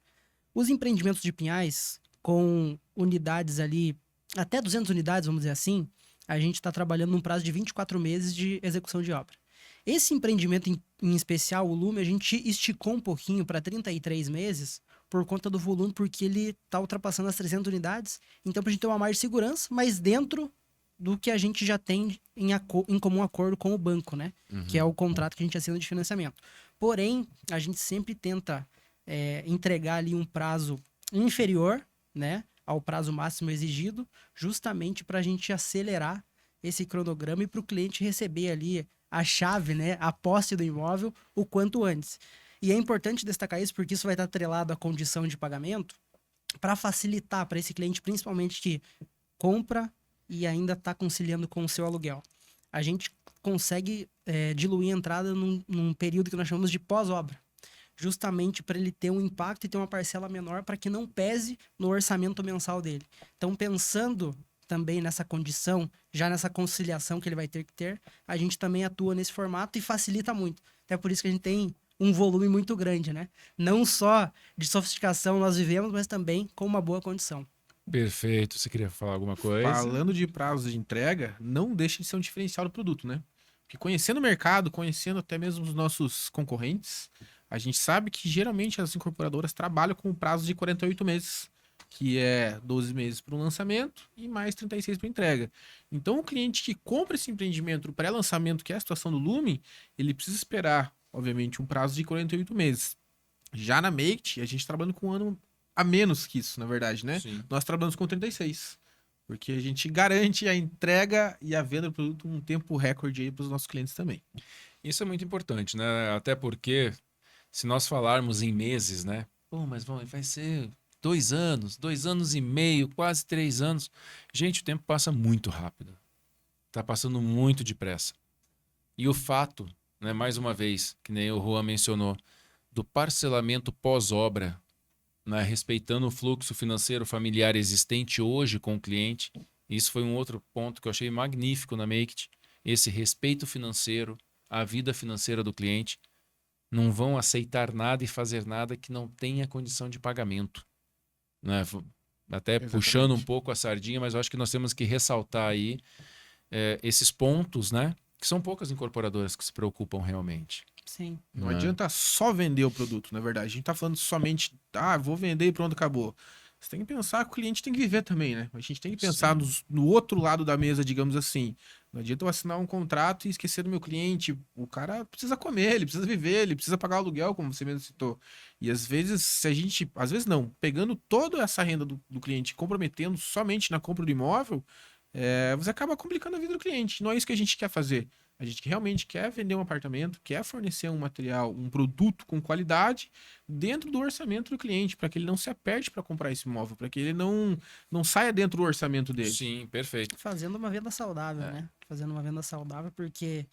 Os empreendimentos de Pinhais, com unidades ali, até 200 unidades, vamos dizer assim, a gente está trabalhando num prazo de 24 meses de execução de obra. Esse empreendimento em especial, o Lume, a gente esticou um pouquinho para 33 meses por conta do volume, porque ele está ultrapassando as 300 unidades. Então, para a gente ter uma margem de segurança, mas dentro do que a gente já tem em comum acordo com o banco, né? Que é o contrato que a gente assina de financiamento. Porém, a gente sempre tenta entregar ali um prazo inferior, né, ao prazo máximo exigido, justamente para a gente acelerar esse cronograma e para o cliente receber ali a chave, né, a posse do imóvel o quanto antes. E é importante destacar isso porque isso vai estar atrelado à condição de pagamento para facilitar para esse cliente, principalmente que compra e ainda está conciliando com o seu aluguel. A gente consegue diluir a entrada num período que nós chamamos de pós-obra, justamente para ele ter um impacto e ter uma parcela menor para que não pese no orçamento mensal dele. Então, pensando também nessa condição, já nessa conciliação que ele vai ter que ter, a gente também atua nesse formato e facilita muito. Até por isso que a gente tem um volume muito grande, né? Não só de sofisticação nós vivemos, mas também com uma boa condição. Perfeito. Você queria falar alguma coisa? Falando de prazo de entrega, não deixa de ser um diferencial do produto, né? Porque conhecendo o mercado, conhecendo até mesmo os nossos concorrentes, a gente sabe que geralmente as incorporadoras trabalham com um prazo de 48 meses, que é 12 meses para o lançamento e mais 36 para entrega. Então, o cliente que compra esse empreendimento, o pré-lançamento, que é a situação do Lume, ele precisa esperar, obviamente, um prazo de 48 meses. Já na Make, a gente trabalha com um ano a menos que isso, na verdade, né? Sim. Nós trabalhamos com 36. Porque a gente garante a entrega e a venda do produto um tempo recorde aí para os nossos clientes também. Isso é muito importante, né? Até porque, se nós falarmos em meses, né? Pô, mas vai ser 2 anos e meio, quase 3 anos. Gente, o tempo passa muito rápido. Tá passando muito depressa. E o fato, né, mais uma vez, que nem o Juan mencionou, do parcelamento pós-obra, né, respeitando o fluxo financeiro familiar existente hoje com o cliente. Isso foi um outro ponto que eu achei magnífico na Make It. Esse respeito financeiro, a vida financeira do cliente. Não vão aceitar nada e fazer nada que não tenha condição de pagamento. Né? Até Exatamente. puxando um pouco a sardinha, mas eu acho que nós temos que ressaltar aí esses pontos, né? Que são poucas incorporadoras que se preocupam realmente. Sim. Não adianta só vender o produto, na verdade. A gente tá falando somente, vou vender e pronto, acabou. Você tem que pensar que o cliente tem que viver também, né? A gente tem que pensar no outro lado da mesa, digamos assim. Não adianta eu assinar um contrato e esquecer do meu cliente. O cara precisa comer, ele precisa viver, ele precisa pagar o aluguel, como você mesmo citou. E às vezes, se a gente, às vezes não, pegando toda essa renda do cliente, comprometendo somente na compra do imóvel, você acaba complicando a vida do cliente. Não é isso que a gente quer fazer. A gente realmente quer vender um apartamento, quer fornecer um material, um produto com qualidade dentro do orçamento do cliente, para que ele não se aperte para comprar esse imóvel, para que ele não saia dentro do orçamento dele. Sim, perfeito. Fazendo uma venda saudável, né? Fazendo uma venda saudável, porque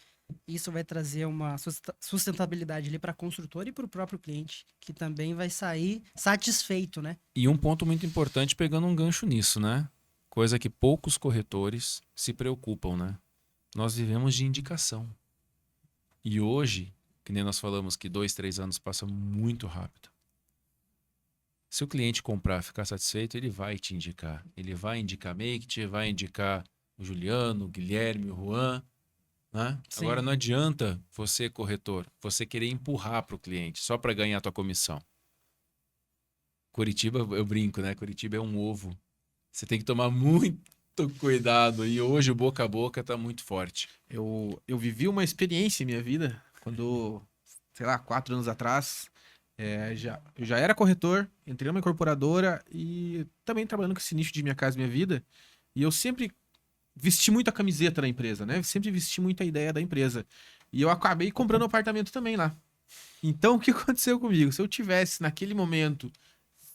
isso vai trazer uma sustentabilidade ali para a construtora e para o próprio cliente, que também vai sair satisfeito, né? E um ponto muito importante, pegando um gancho nisso, né? Coisa que poucos corretores se preocupam, né? Nós vivemos de indicação. E hoje, que nem nós falamos que 2, 3 anos passam muito rápido. Se o cliente comprar e ficar satisfeito, ele vai te indicar. Ele vai indicar Make It, vai indicar o Juliano, o Guilherme, o Juan. Né? Agora não adianta você, corretor, você querer empurrar para o cliente só para ganhar a tua comissão. Curitiba, eu brinco, né? Curitiba é um ovo. Você tem que tomar muito cuidado. E hoje o boca a boca está muito forte. Eu vivi uma experiência em minha vida quando, sei lá, 4 anos atrás, eu já era corretor, entrei numa incorporadora e também trabalhando com esse nicho de Minha Casa Minha Vida. E eu sempre vesti muito a camiseta da empresa, né? Sempre vesti muito a ideia da empresa. E eu acabei comprando um apartamento também lá. Então, o que aconteceu comigo? Se eu tivesse, naquele momento,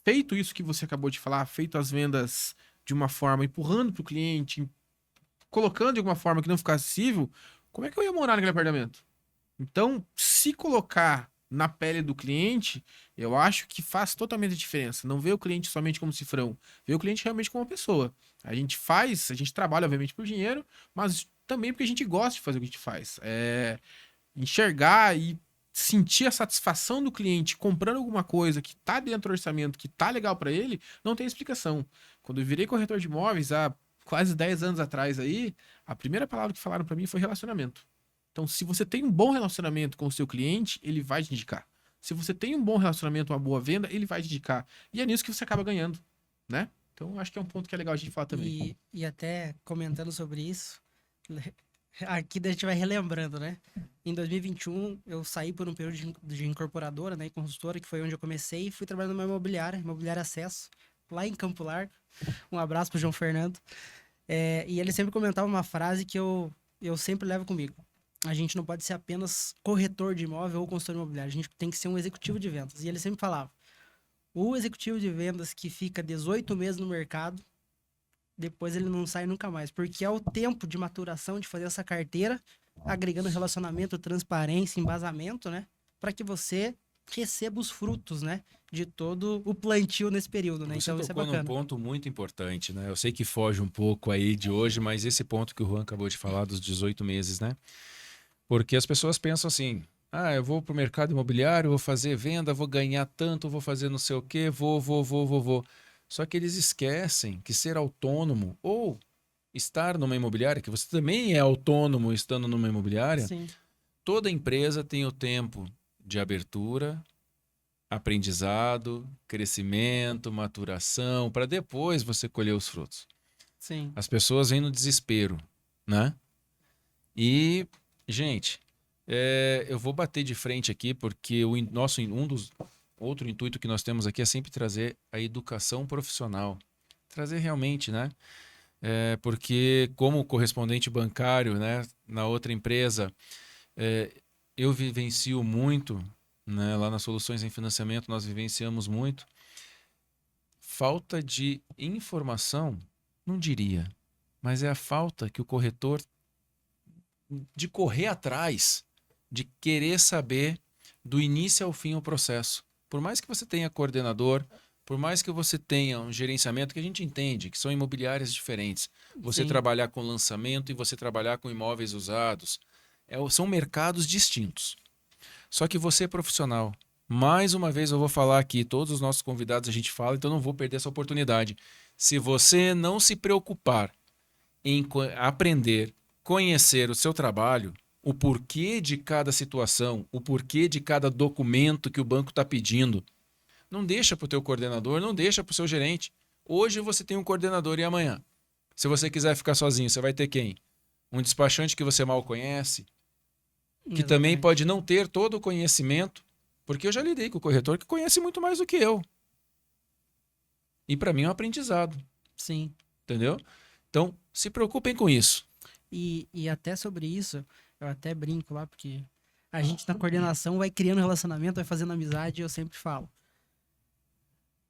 feito isso que você acabou de falar, feito as vendas de uma forma empurrando para o cliente, colocando de alguma forma que não ficasse acessível, como é que eu ia morar naquele apartamento? Então, se colocar na pele do cliente, eu acho que faz totalmente a diferença. Não ver o cliente somente como cifrão, ver o cliente realmente como uma pessoa. A gente trabalha, obviamente, por dinheiro, mas também porque a gente gosta de fazer o que a gente faz. Enxergar e sentir a satisfação do cliente comprando alguma coisa que tá dentro do orçamento, que tá legal para ele, não tem explicação. Quando eu virei corretor de imóveis há quase 10 anos atrás aí, a primeira palavra que falaram para mim foi relacionamento. Então, se você tem um bom relacionamento com o seu cliente, ele vai te indicar. Se você tem um bom relacionamento, uma boa venda, ele vai te indicar. E é nisso que você acaba ganhando, né? Então, acho que é um ponto que é legal a gente falar também. E até comentando sobre isso, aqui a gente vai relembrando, né? Em 2021, eu saí por um período de incorporadora, né, e consultora, que foi onde eu comecei, e fui trabalhando numa imobiliária Acesso, lá em Campo Largo. Um abraço pro João Fernando. E ele sempre comentava uma frase que eu sempre levo comigo. A gente não pode ser apenas corretor de imóvel ou consultor imobiliário, a gente tem que ser um executivo de vendas. E ele sempre falava, o executivo de vendas que fica 18 meses no mercado, depois ele não sai nunca mais, porque é o tempo de maturação de fazer essa carteira, agregando relacionamento, transparência, embasamento, né? Para que você receba os frutos, né? De todo o plantio nesse período, né? Você Então isso é tocou num bacana. ponto muito importante, né? Eu sei que foge um pouco aí de hoje, mas esse ponto que o Juan acabou de falar dos 18 meses, né? Porque as pessoas pensam assim, eu vou pro mercado imobiliário, vou fazer venda, vou ganhar tanto, vou fazer não sei o quê, vou. Só que eles esquecem que ser autônomo ou estar numa imobiliária, que você também é autônomo estando numa imobiliária, Sim, toda empresa tem o tempo de abertura, aprendizado, crescimento, maturação, para depois você colher os frutos. sim. As pessoas vêm no desespero, né? E, gente, eu vou bater de frente aqui porque outro intuito que nós temos aqui é sempre trazer a educação profissional. Trazer realmente, né? Porque como correspondente bancário, né, na outra empresa, eu vivencio muito, né, lá nas soluções em financiamento nós vivenciamos muito falta de informação, não diria, mas é a falta que o corretor de correr atrás, de querer saber do início ao fim o processo. Por mais que você tenha coordenador, por mais que você tenha um gerenciamento, que a gente entende que são imobiliárias diferentes, você Sim. trabalhar com lançamento e você trabalhar com imóveis usados, são mercados distintos. Só que você é profissional. Mais uma vez eu vou falar aqui, todos os nossos convidados a gente fala, então não vou perder essa oportunidade. Se você não se preocupar em aprender, conhecer o seu trabalho, o porquê de cada situação, o porquê de cada documento que o banco está pedindo, não deixa para o teu coordenador, não deixa para o seu gerente. Hoje você tem um coordenador e amanhã, se você quiser ficar sozinho, você vai ter quem? Um despachante que você mal conhece, que também Exatamente. pode não ter todo o conhecimento, porque eu já lidei com o corretor que conhece muito mais do que eu. E para mim é um aprendizado, Sim. entendeu? Então, se preocupem com isso. E até sobre isso, eu até brinco lá, porque a gente na coordenação vai criando relacionamento, vai fazendo amizade, e eu sempre falo.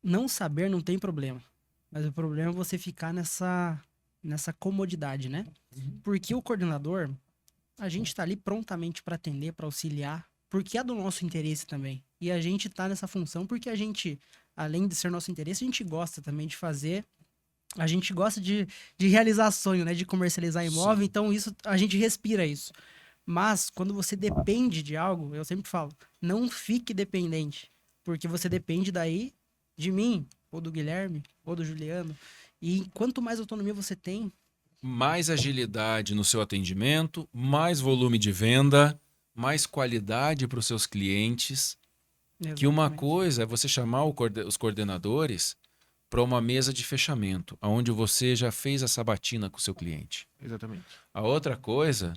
Não saber não tem problema. Mas o problema é você ficar nessa comodidade, né? Porque o coordenador, a gente tá ali prontamente para atender, para auxiliar, porque é do nosso interesse também. E a gente tá nessa função porque a gente, além de ser nosso interesse, a gente gosta também de fazer. A gente gosta de realizar sonho, né? De comercializar imóvel, Sim. então isso a gente respira isso. Mas quando você depende de algo, eu sempre falo, não fique dependente. Porque você depende daí de mim, ou do Guilherme, ou do Juliano. E quanto mais autonomia você tem, Mais agilidade no seu atendimento, mais volume de venda, mais qualidade para os seus clientes. Que uma exatamente. coisa é você chamar os coordenadores para uma mesa de fechamento, onde você já fez a sabatina com o seu cliente. Exatamente. A outra coisa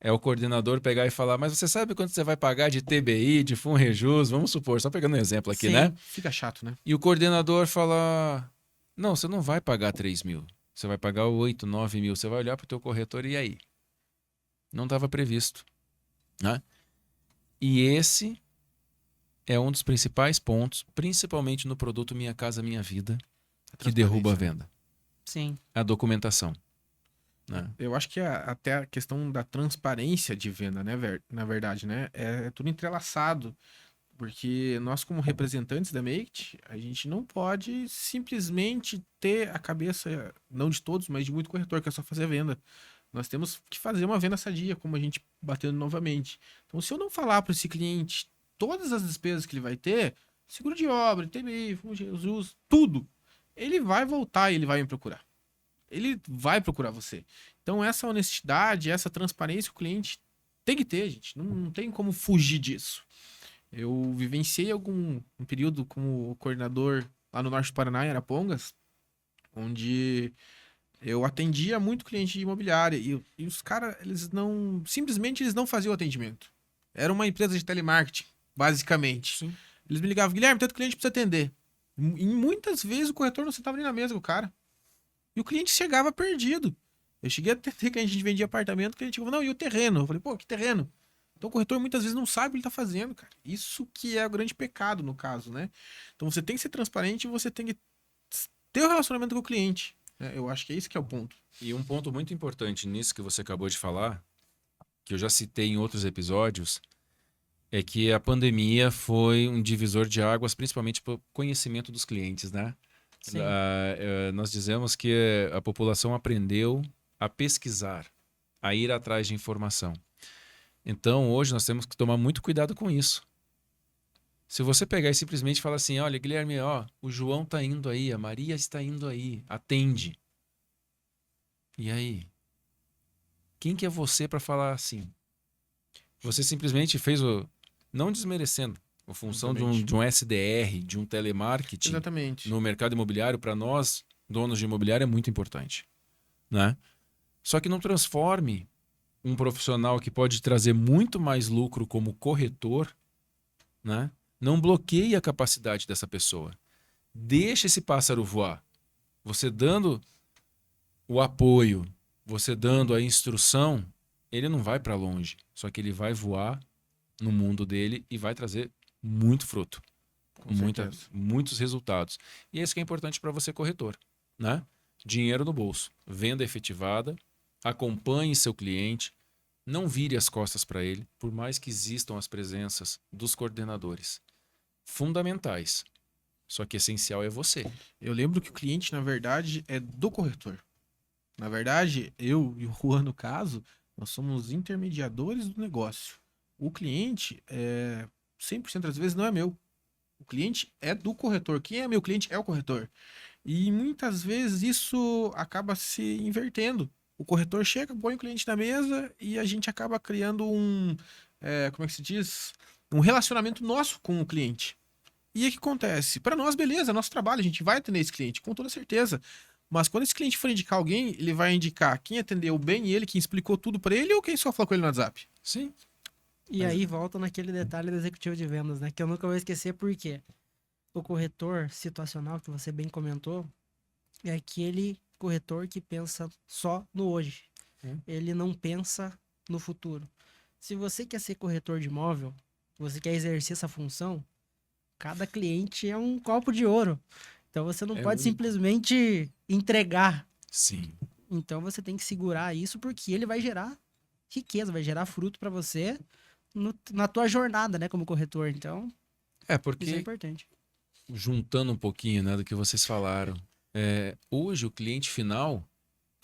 é o coordenador pegar e falar, mas você sabe quanto você vai pagar de TBI, de FUNREJUS, vamos supor, só pegando um exemplo aqui, Sim. né? Fica chato, né? E o coordenador falar, não, você não vai pagar 3 mil, você vai pagar 8, 9 mil, você vai olhar para o teu corretor e aí? Não estava previsto, né? E esse é um dos principais pontos, principalmente no produto Minha Casa Minha Vida, que derruba a venda. Sim. A documentação. né? Eu acho que até a questão da transparência de venda, né, na verdade, né, é tudo entrelaçado. Porque nós, como representantes da Make, a gente não pode simplesmente ter a cabeça, não de todos, mas de muito corretor, que é só fazer a venda. Nós temos que fazer uma venda sadia, como a gente batendo novamente. Então, se eu não falar para esse cliente todas as despesas que ele vai ter, seguro de obra, ITBI, juros, tudo, ele vai voltar e ele vai me procurar. Ele vai procurar você. Então, essa honestidade, essa transparência, o cliente tem que ter, gente. Não tem como fugir disso. Eu vivenciei um período como coordenador lá no norte do Paraná, em Arapongas, onde eu atendia muito cliente de imobiliária e os caras, simplesmente eles não faziam atendimento. Era uma empresa de telemarketing, basicamente. Sim. Eles me ligavam, Guilherme, tanto cliente precisa atender. E muitas vezes o corretor não sentava nem na mesa com o cara. E o cliente chegava perdido. Eu cheguei a atender que a gente vendia apartamento, o cliente falou, não, e o terreno? Eu falei, pô, que terreno? Então o corretor muitas vezes não sabe o que ele tá fazendo, cara. Isso que é o grande pecado no caso, né? Então você tem que ser transparente e você tem que ter o relacionamento com o cliente. Eu acho que é isso que é o ponto. E um ponto muito importante nisso que você acabou de falar, que eu já citei em outros episódios, é que a pandemia foi um divisor de águas, principalmente para o conhecimento dos clientes, né? Sim. Nós dizemos que a população aprendeu a pesquisar, a ir atrás de informação. Então, hoje nós temos que tomar muito cuidado com isso. Se você pegar e simplesmente falar assim, olha, Guilherme, ó, o João tá indo aí, a Maria está indo aí, atende. E aí? Quem que é você para falar assim? Você simplesmente fez não desmerecendo a função de um SDR, de um telemarketing Exatamente. no mercado imobiliário, para nós, donos de imobiliário, é muito importante, né? Só que não transforme um profissional que pode trazer muito mais lucro como corretor, né? Não bloqueie a capacidade dessa pessoa. Deixa esse pássaro voar. Você dando o apoio, você dando a instrução, ele não vai para longe. Só que ele vai voar no mundo dele e vai trazer muito fruto. Com certeza. Muitos resultados. E é isso que é importante para você, corretor, né? Dinheiro no bolso, venda efetivada, acompanhe seu cliente, não vire as costas para ele, por mais que existam as presenças dos coordenadores. Fundamentais. Só que essencial é você. Eu lembro que o cliente, na verdade, é do corretor. Na verdade, eu e o Juan, no caso, nós somos intermediadores do negócio. O cliente, 100% das vezes, não é meu. O cliente é do corretor. Quem é meu cliente é o corretor. E muitas vezes isso acaba se invertendo. O corretor chega, põe o cliente na mesa e a gente acaba criando como é que se diz? Um relacionamento nosso com o cliente. E aí o que acontece? Para nós, beleza, nosso trabalho, a gente vai atender esse cliente, com toda certeza. Mas quando esse cliente for indicar alguém, ele vai indicar quem atendeu bem ele, quem explicou tudo para ele ou quem só falou com ele no WhatsApp. Sim. E aí volta naquele detalhe do executivo de vendas, né? Que eu nunca vou esquecer porque o corretor situacional que você bem comentou é aquele corretor que pensa só no hoje. Ele não pensa no futuro. Se você quer ser corretor de imóvel, você quer exercer essa função, cada cliente é um copo de ouro. Então você não pode único. simplesmente entregar. Sim. Então você tem que segurar isso porque ele vai gerar riqueza, vai gerar fruto para você na tua jornada, né, como corretor. Então, É, isso é porque importante. juntando um pouquinho, né, do que vocês falaram, hoje o cliente final,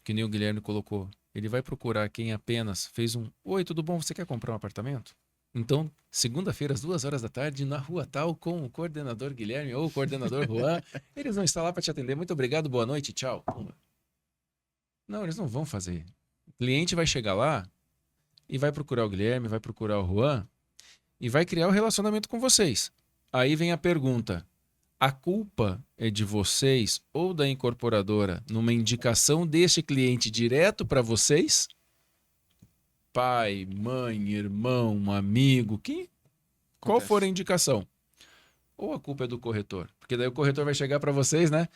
que nem o Guilherme colocou, ele vai procurar quem apenas fez Oi, tudo bom? Você quer comprar um apartamento? Então, segunda-feira, às 2h da tarde, na rua tal, com o coordenador Guilherme ou o coordenador Juan, eles vão estar lá para te atender. Muito obrigado, boa noite, tchau. Não, eles não vão fazer. O cliente vai chegar lá e vai procurar o Guilherme, vai procurar o Juan e vai criar o relacionamento com vocês. Aí vem a pergunta: a culpa é de vocês ou da incorporadora numa indicação deste cliente direto para vocês? Pai, mãe, irmão, amigo, qual Acontece. for a indicação? Ou a culpa é do corretor? Porque daí o corretor vai chegar para vocês, né?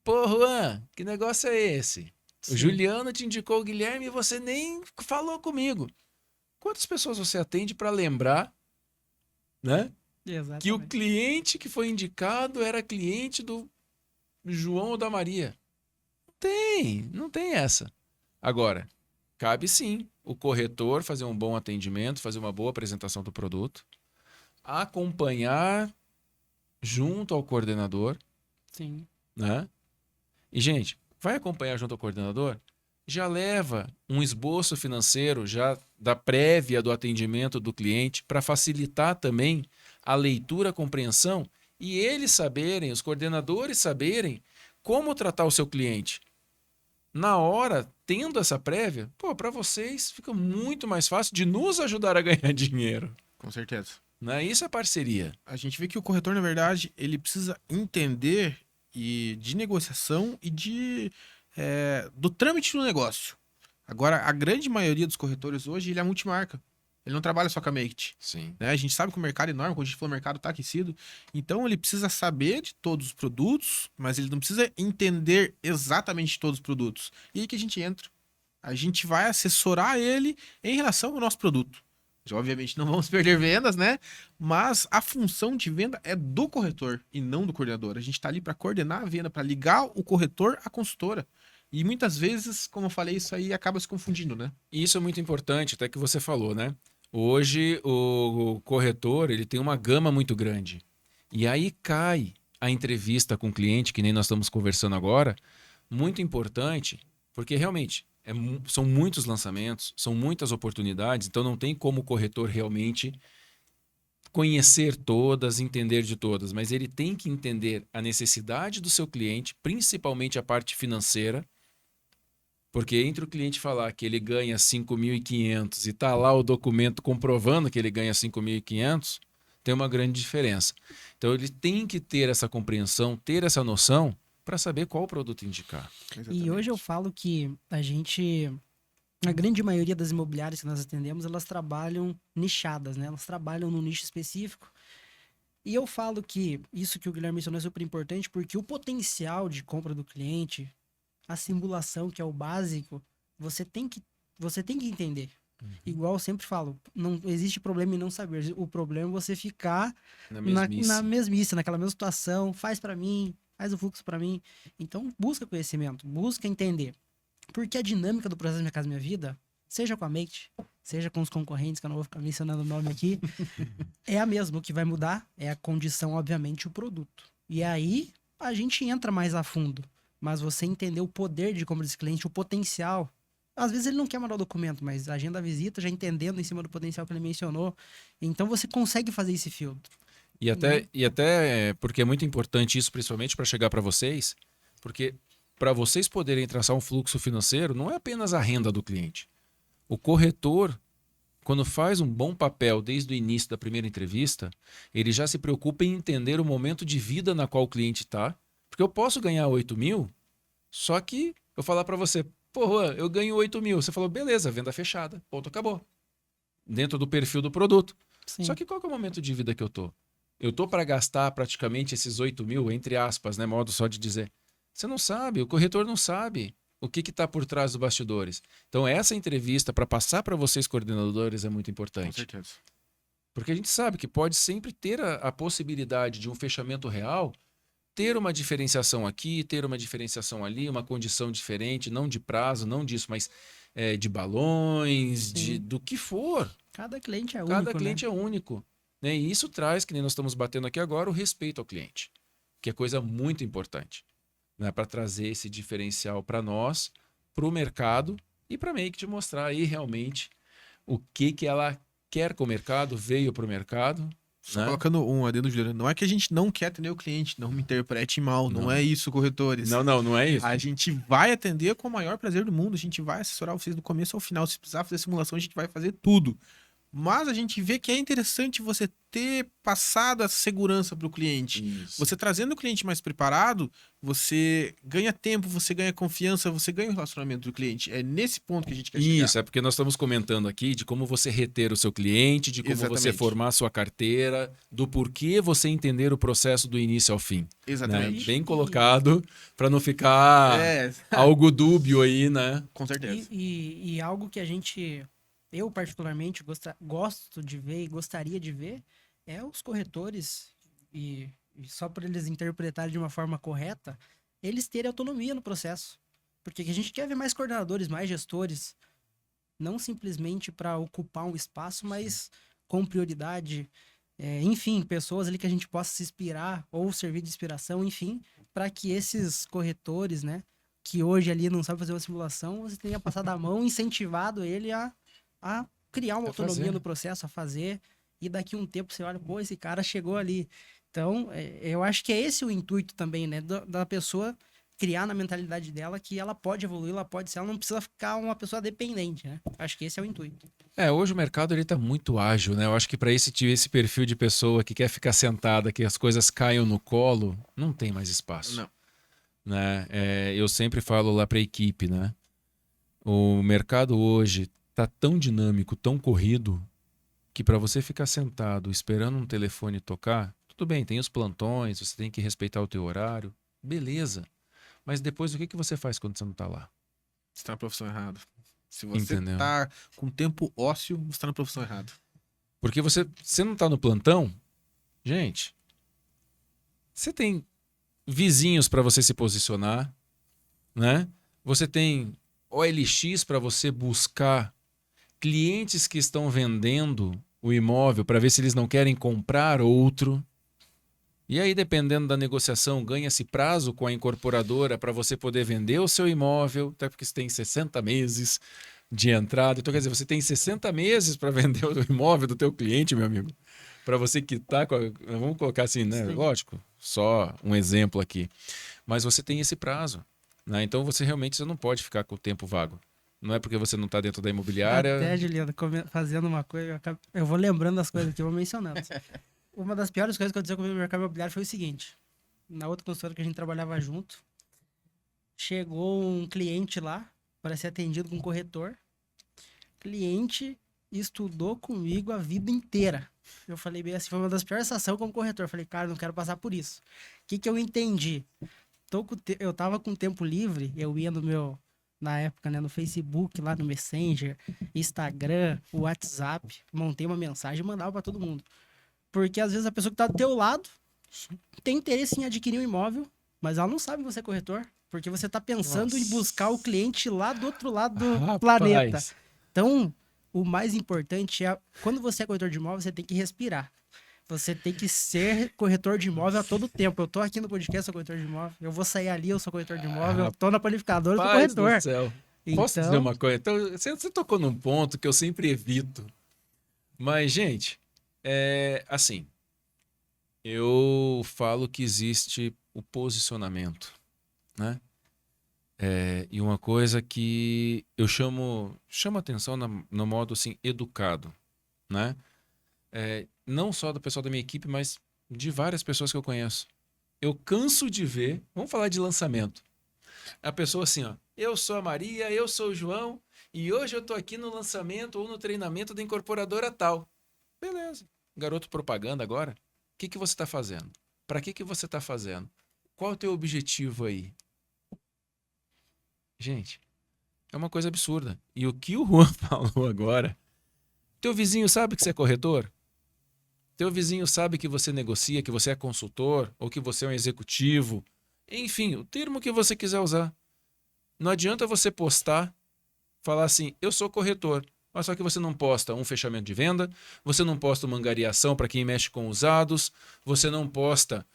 Pô, Juan, que negócio é esse? O Sim. Juliano te indicou o Guilherme e você nem falou comigo. Quantas pessoas você atende para lembrar, né? Exatamente. Que o cliente que foi indicado era cliente do João ou da Maria? Não tem essa. Agora, cabe sim o corretor fazer um bom atendimento, fazer uma boa apresentação do produto, acompanhar junto ao coordenador, Sim. né? E, gente, vai acompanhar junto ao coordenador? Já leva um esboço financeiro já da prévia do atendimento do cliente para facilitar também a leitura, a compreensão e eles saberem, os coordenadores saberem como tratar o seu cliente. Na hora, tendo essa prévia, pô, para vocês fica muito mais fácil de nos ajudar a ganhar dinheiro. Com certeza. Né? Isso é parceria. A gente vê que o corretor, na verdade, ele precisa entender de negociação e do trâmite do negócio. Agora, a grande maioria dos corretores hoje, ele é multimarca. Ele não trabalha só com a Make. Sim. Né? A gente sabe que o mercado é enorme, quando a gente falou, o mercado está aquecido. Então, ele precisa saber de todos os produtos, mas ele não precisa entender exatamente todos os produtos. E aí que a gente entra. A gente vai assessorar ele em relação ao nosso produto. Já, obviamente, não vamos perder vendas, né? Mas a função de venda é do corretor e não do coordenador. A gente está ali para coordenar a venda, para ligar o corretor à consultora. E muitas vezes, como eu falei, isso aí acaba se confundindo, né? E isso é muito importante, até que você falou, né? Hoje o corretor ele tem uma gama muito grande. E aí cai a entrevista com o cliente, que nem nós estamos conversando agora, muito importante, porque realmente são muitos lançamentos, são muitas oportunidades, então não tem como o corretor realmente conhecer todas, entender de todas, mas ele tem que entender a necessidade do seu cliente, principalmente a parte financeira, porque entre o cliente falar que ele ganha 5.500 e tá lá o documento comprovando que ele ganha 5.500, tem uma grande diferença. Então ele tem que ter essa compreensão, ter essa noção para saber qual produto indicar. E hoje eu falo que a grande maioria das imobiliárias que nós atendemos, elas trabalham nichadas, né? Elas trabalham num nicho específico. E eu falo que isso que o Guilherme mencionou é super importante, porque o potencial de compra do cliente, a simulação, que é o básico, você tem que entender. Igual eu sempre falo, não existe problema em não saber. O problema é você ficar na mesmice, naquela mesma situação, faz pra mim, faz o fluxo pra mim. Então, busca conhecimento, busca entender. Porque a dinâmica do processo Minha Casa Minha Vida, seja com a Mate, seja com os concorrentes, que eu não vou ficar mencionando o nome aqui, é a mesma. O que vai mudar é a condição, obviamente, o produto. E aí, a gente entra mais a fundo. Mas você entender o poder de compra desse cliente, o potencial. Às vezes ele não quer mandar o documento, mas agenda a visita, já entendendo em cima do potencial que ele mencionou. Então você consegue fazer esse filtro. E até porque é muito importante isso, principalmente para chegar para vocês, porque para vocês poderem traçar um fluxo financeiro, não é apenas a renda do cliente. O corretor, quando faz um bom papel desde o início da primeira entrevista, ele já se preocupa em entender o momento de vida na qual o cliente está. Porque eu posso ganhar 8.000, só que eu falar para você, pô, Juan, eu ganho 8.000. Você falou, beleza, venda fechada, ponto, acabou. Dentro do perfil do produto. Sim. Só que qual que é o momento de vida que eu tô? Eu tô para gastar praticamente esses 8.000, entre aspas, né, modo só de dizer. Você não sabe, o corretor não sabe o que está por trás dos bastidores. Então essa entrevista para passar para vocês coordenadores é muito importante. Com certeza. Porque a gente sabe que pode sempre ter a possibilidade de um fechamento real, ter uma diferenciação aqui, ter uma diferenciação ali, uma condição diferente, não de prazo, não disso, mas de balões, do que for. Cada cliente é único. Cada cliente é único. Né? E isso traz, que nem nós estamos batendo aqui agora, o respeito ao cliente, que é coisa muito importante, né? Para trazer esse diferencial para nós, para o mercado e para a Make de mostrar aí realmente o que ela quer com o mercado, veio para o mercado. Só colocando um adendo, Juliano, não é que a gente não quer atender o cliente, não me interprete mal, não é isso, corretores. Não é isso. A gente vai atender com o maior prazer do mundo, a gente vai assessorar vocês do começo ao final, se precisar fazer simulação, a gente vai fazer tudo. Mas a gente vê que é interessante você ter passado essa segurança para o cliente. Isso. Você trazendo o cliente mais preparado, você ganha tempo, você ganha confiança, você ganha o relacionamento do cliente. É nesse ponto que a gente quer chegar. Isso, é porque nós estamos comentando aqui de como você reter o seu cliente, de como você formar a sua carteira, do porquê você entender o processo do início ao fim. Exatamente. Né? Bem colocado, para não ficar algo dúbio aí, né? Com certeza. E algo que eu particularmente gosto de ver e gostaria de ver é os corretores, e só para eles interpretarem de uma forma correta, eles terem autonomia no processo. Porque a gente quer ver mais coordenadores, mais gestores, não simplesmente para ocupar um espaço, mas com prioridade. Enfim, pessoas ali que a gente possa se inspirar ou servir de inspiração, enfim, para que esses corretores, né, que hoje ali não sabem fazer uma simulação, você tenha passado a mão, incentivado ele a criar uma A autonomia fazer. no processo, a fazer, e daqui a um tempo você olha, pô, esse cara chegou ali. Então, eu acho que é esse o intuito também, né, da pessoa criar na mentalidade dela que ela pode evoluir, ela pode ser, ela não precisa ficar uma pessoa dependente, né? Acho que esse é o intuito. Hoje o mercado ele tá muito ágil, né? Eu acho que para esse perfil de pessoa que quer ficar sentada, que as coisas caiam no colo, não tem mais espaço, Não. né? Eu sempre falo lá para a equipe, né? O mercado hoje tá tão dinâmico, tão corrido, que para você ficar sentado esperando um telefone tocar, tudo bem, tem os plantões, você tem que respeitar o teu horário, beleza. Mas depois o que você faz quando você não tá lá? Você tá na profissão errada. Se você Entendeu? tá com tempo ósseo, você tá na profissão errada. Porque você não tá no plantão, gente, você tem vizinhos para você se posicionar, né? Você tem OLX para você buscar clientes que estão vendendo o imóvel para ver se eles não querem comprar outro. E aí, dependendo da negociação, ganha-se prazo com a incorporadora para você poder vender o seu imóvel, até porque você tem 60 meses de entrada. Então, quer dizer, você tem 60 meses para vender o imóvel do teu cliente, meu amigo. Para você quitar, vamos colocar assim, né? Sim. Lógico, só um exemplo aqui. Mas você tem esse prazo, né? Então, você não pode ficar com o tempo vago. Não é porque você não está dentro da imobiliária. Até, Juliana, fazendo uma coisa, eu vou lembrando das coisas aqui, eu vou mencionando. Uma das piores coisas que aconteceu comigo no mercado imobiliário foi o seguinte: na outra consultora que a gente trabalhava junto, chegou um cliente lá para ser atendido com um corretor. Cliente estudou comigo a vida inteira. Eu falei bem assim, foi uma das piores sensações como corretor. Eu falei, cara, não quero passar por isso. O que eu entendi? Eu tava com tempo livre, eu ia no meu, na época, né, no Facebook, lá no Messenger, Instagram, WhatsApp, montei uma mensagem e mandava para todo mundo. Porque às vezes a pessoa que tá do teu lado tem interesse em adquirir um imóvel, mas ela não sabe que você é corretor. Porque você tá pensando em Nossa. buscar o cliente lá do outro lado do Rapaz. planeta. Então, o mais importante é, quando você é corretor de imóvel, você tem que respirar. Você tem que ser corretor de imóvel a todo tempo. Eu tô aqui no podcast, sou corretor de imóvel. Eu vou sair ali, eu sou corretor de imóvel. Eu tô na panificadora, eu sou Rapaz do corretor. céu. Posso dizer Então, uma coisa? Então, você tocou num ponto que eu sempre evito. Mas, gente, assim, eu falo que existe o posicionamento, né? E uma coisa que eu chamo atenção no modo assim, educado, né? Não só do pessoal da minha equipe, mas de várias pessoas que eu conheço. Eu canso de ver, vamos falar de lançamento. A pessoa assim, ó, eu sou a Maria, eu sou o João, e hoje eu tô aqui no lançamento ou no treinamento da incorporadora tal. Beleza. Garoto propaganda agora. O que você está fazendo? Para que você está fazendo? Qual é o teu objetivo aí? Gente, é uma coisa absurda. E o que o Juan falou agora, teu vizinho sabe que você é corretor? Teu vizinho sabe que você negocia, que você é consultor, ou que você é um executivo. Enfim, o termo que você quiser usar. Não adianta você postar, falar assim, eu sou corretor. Mas só que você não posta um fechamento de venda, você não posta uma angariação para quem mexe com usados, você não posta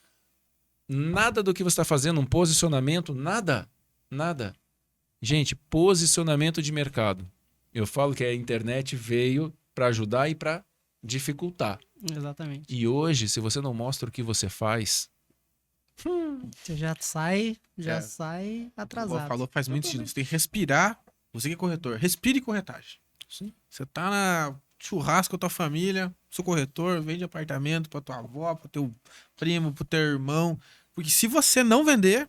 nada do que você está fazendo, um posicionamento, nada. Nada. Gente, posicionamento de mercado. Eu falo que a internet veio para ajudar e para dificultar. exatamente. E hoje, se você não mostra o que você faz, Você já sai O Luan atrasado. falou faz muito sentido. Você tem que respirar. Você que é corretor, respire corretagem. sim, Você tá na churrasco com a tua família, sou corretor, vende apartamento pra tua avó, pro teu primo, pro teu irmão. Porque se você não vender,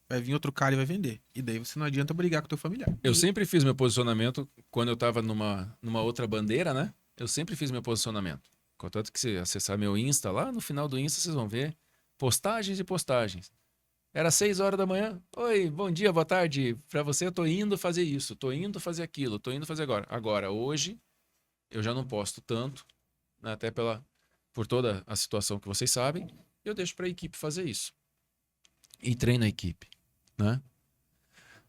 vai vir outro cara e vai vender. E daí você não adianta brigar com o teu familiar. eu sempre fiz meu posicionamento quando eu estava numa outra bandeira, né? Eu sempre fiz meu posicionamento. Contanto que se acessar meu Insta, lá no final do Insta vocês vão ver postagens e postagens. Era 6 horas da manhã. Oi, bom dia, boa tarde. Para você, eu tô indo fazer isso, tô indo fazer aquilo, tô indo fazer agora. Agora, hoje, eu já não posto tanto, né? Até por toda a situação que vocês sabem. Eu deixo para a equipe fazer isso. E treino a equipe, né?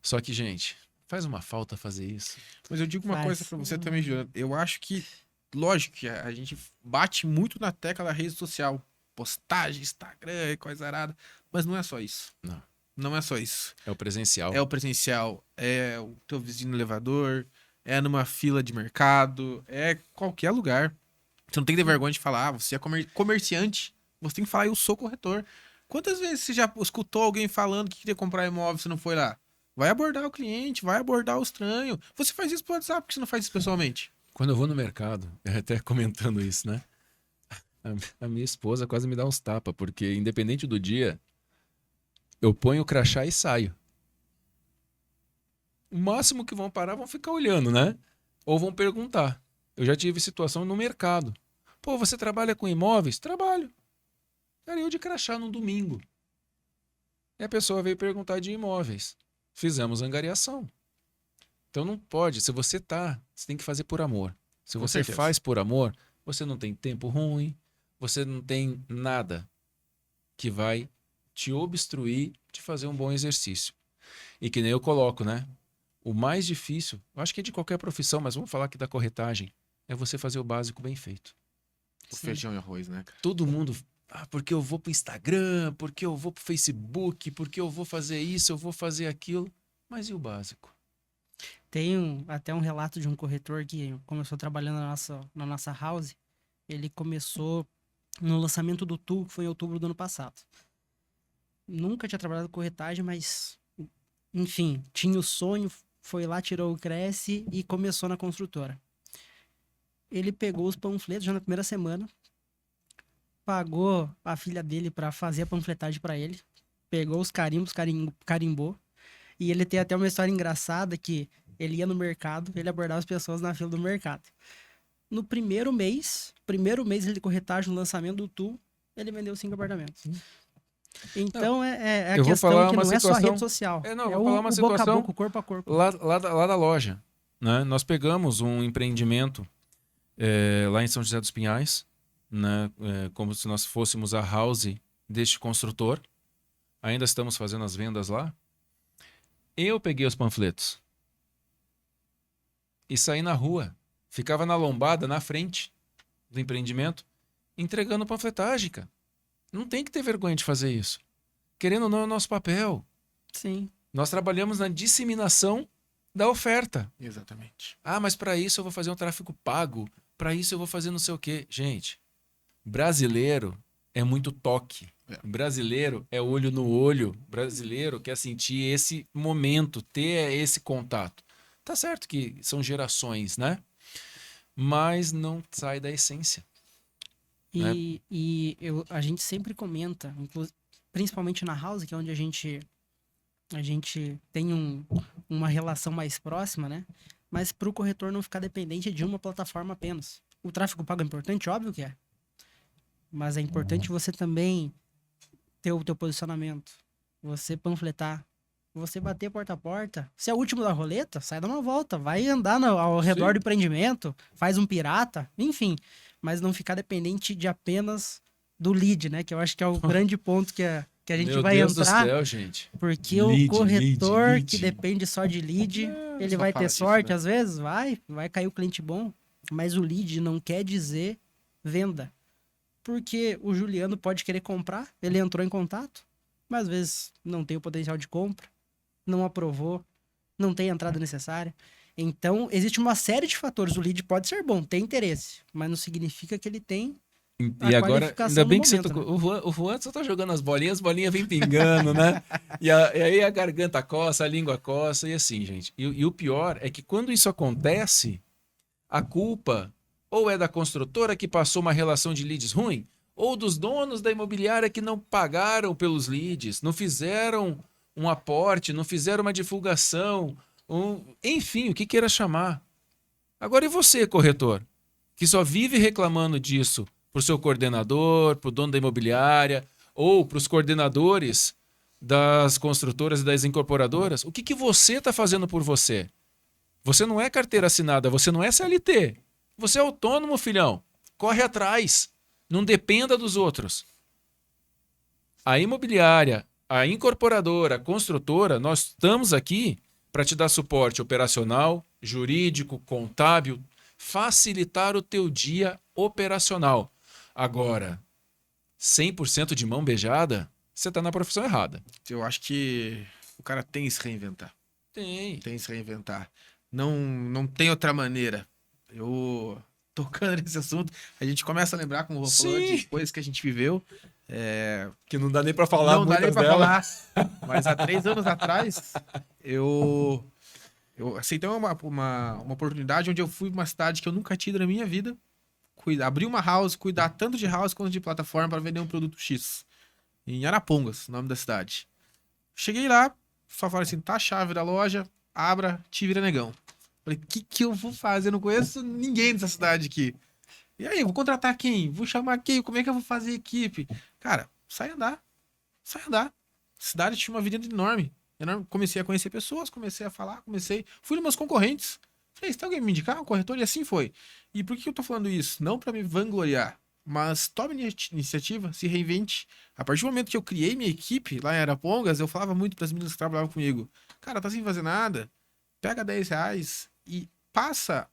Só que, gente, faz uma falta fazer isso. Mas eu digo uma Faz. coisa pra você também, Juliano. Eu acho que, lógico que a gente bate muito na tecla da rede social. Postagem, Instagram e coisa arada. Mas não é só isso. Não. Não é só isso. É o presencial. É o presencial, é o teu vizinho no elevador, é numa fila de mercado, é qualquer lugar. Você não tem que ter vergonha de falar, você é comerciante, você tem que falar, eu sou corretor. Quantas vezes você já escutou alguém falando que queria comprar imóvel e você não foi lá? Vai abordar o cliente, vai abordar o estranho. Você faz isso pelo WhatsApp, porque você não faz isso pessoalmente? Quando eu vou no mercado, até comentando isso, né? A minha esposa quase me dá uns tapas, porque independente do dia, eu ponho o crachá e saio. O máximo que vão parar, vão ficar olhando, né? Ou vão perguntar. Eu já tive situação no mercado. Pô, você trabalha com imóveis? Trabalho. Cara, eu de crachá num domingo. E a pessoa veio perguntar de imóveis. Fizemos angariação. Então não pode. Se você você tem que fazer por amor. Se Com você certeza. faz por amor, você não tem tempo ruim, você não tem nada que vai te obstruir de fazer um bom exercício. E que nem eu coloco, né? O mais difícil, eu acho que é de qualquer profissão, mas vamos falar aqui da corretagem, é você fazer o básico bem feito. O Sim. feijão e arroz, né, cara? Todo mundo, porque eu vou pro Instagram, porque eu vou pro Facebook, porque eu vou fazer isso, eu vou fazer aquilo. Mas e o básico? Tem até um relato de um corretor que começou trabalhando na nossa house. Ele começou no lançamento do TU, que foi em outubro do ano passado. Nunca tinha trabalhado com corretagem, mas, enfim, tinha o sonho, foi lá, tirou o Cresce e começou na construtora. Ele pegou os panfletos já na primeira semana, pagou a filha dele para fazer a panfletagem para ele, pegou os carimbos, carimbou, e ele tem até uma história engraçada que ele ia no mercado, ele abordava as pessoas na fila do mercado. No primeiro mês ele de corretagem no lançamento do TU, ele vendeu 5 apartamentos. Então é a eu vou questão falar que uma não é só a situação- rede social. É, não, é vou falar uma o boca a situação- boca, o corpo a corpo. Lá da loja, né? Nós pegamos um empreendimento lá em São José dos Pinhais, né? Como se nós fôssemos a house deste construtor. Ainda estamos fazendo as vendas lá. Eu peguei os panfletos e saí na rua. Ficava na lombada, na frente do empreendimento, entregando panfletagem, cara. Não tem que ter vergonha de fazer isso. Querendo ou não, é o nosso papel. Sim. Nós trabalhamos na disseminação da oferta. Exatamente. Ah, mas para isso eu vou fazer um tráfego pago. Para isso eu vou fazer não sei o quê. Gente, brasileiro é muito toque. É. Brasileiro é olho no olho. Brasileiro quer sentir esse momento, ter esse contato. Tá certo que são gerações, né? Mas não sai da essência. A gente sempre comenta, principalmente na house, que é onde a gente tem uma relação mais próxima, né? Mas para o corretor não ficar dependente de uma plataforma apenas. O tráfego pago é importante? Óbvio que é. Mas é importante você também ter o teu posicionamento. Você panfletar. Você bater porta a porta. Se é o último da roleta, sai dar uma volta. Vai andar ao redor Sim. do empreendimento. Faz um pirata. Enfim. Mas não ficar dependente de apenas do lead, né? Que eu acho que é o grande ponto que a gente Meu vai Deus entrar. do céu, gente. Porque Lead, o corretor lead. que depende só de lead, ele só vai fala ter disso, sorte né? às vezes? Vai cair o cliente bom. Mas o lead não quer dizer venda. Porque o Juliano pode querer comprar, ele entrou em contato, mas às vezes não tem o potencial de compra, não aprovou, não tem a entrada necessária. Então, existe uma série de fatores. O lead pode ser bom, tem interesse, mas não significa que ele tem a E agora, qualificação ainda bem no que você momento, tocou. O Juan só tá jogando as bolinhas vêm pingando, né? E aí a garganta coça, a língua coça, e assim, gente. E o pior é que quando isso acontece, a culpa ou é da construtora que passou uma relação de leads ruim, ou dos donos da imobiliária que não pagaram pelos leads, não fizeram um aporte, não fizeram uma divulgação, enfim, o que queira chamar. Agora e você, corretor, que só vive reclamando disso pro seu coordenador, pro dono da imobiliária, ou pros coordenadores das construtoras e das incorporadoras, o que você está fazendo por você? Você não é carteira assinada, você não é CLT. Você é autônomo, filhão. Corre atrás. Não dependa dos outros. A imobiliária, a incorporadora, a construtora, nós estamos aqui para te dar suporte operacional, jurídico, contábil, facilitar o teu dia operacional. Agora, 100% de mão beijada, você está na profissão errada. Eu acho que o cara tem que se reinventar. Tem. Tem que se reinventar. Não tem outra maneira. Eu, tocando nesse assunto, a gente começa a lembrar, como o Rô falou, Sim. de coisas que a gente viveu. Que não dá nem para falar Não dá nem muitas pra delas. falar. Mas há 3 anos atrás, eu aceitei uma oportunidade onde eu fui pra uma cidade que eu nunca tive na minha vida. Abrir uma house, cuidar tanto de house quanto de plataforma para vender um produto X. Em Arapongas, nome da cidade. Cheguei lá, só falaram assim, tá a chave da loja, abra, te vira negão. Falei, o que eu vou fazer? Eu não conheço ninguém dessa cidade aqui. E aí, vou contratar quem? Vou chamar quem? Como é que eu vou fazer equipe? Cara, sai andar. Sai andar. A cidade tinha uma vida enorme. Comecei a conhecer pessoas, comecei a falar, fui nos meus concorrentes. Falei, se tem alguém me indicar um corretor? E assim foi. E por que eu tô falando isso? Não para me vangloriar, mas tome iniciativa, se reinvente. A partir do momento que eu criei minha equipe lá em Arapongas, eu falava muito para as meninas que trabalhavam comigo, cara, tá sem fazer nada, pega R$10 e passa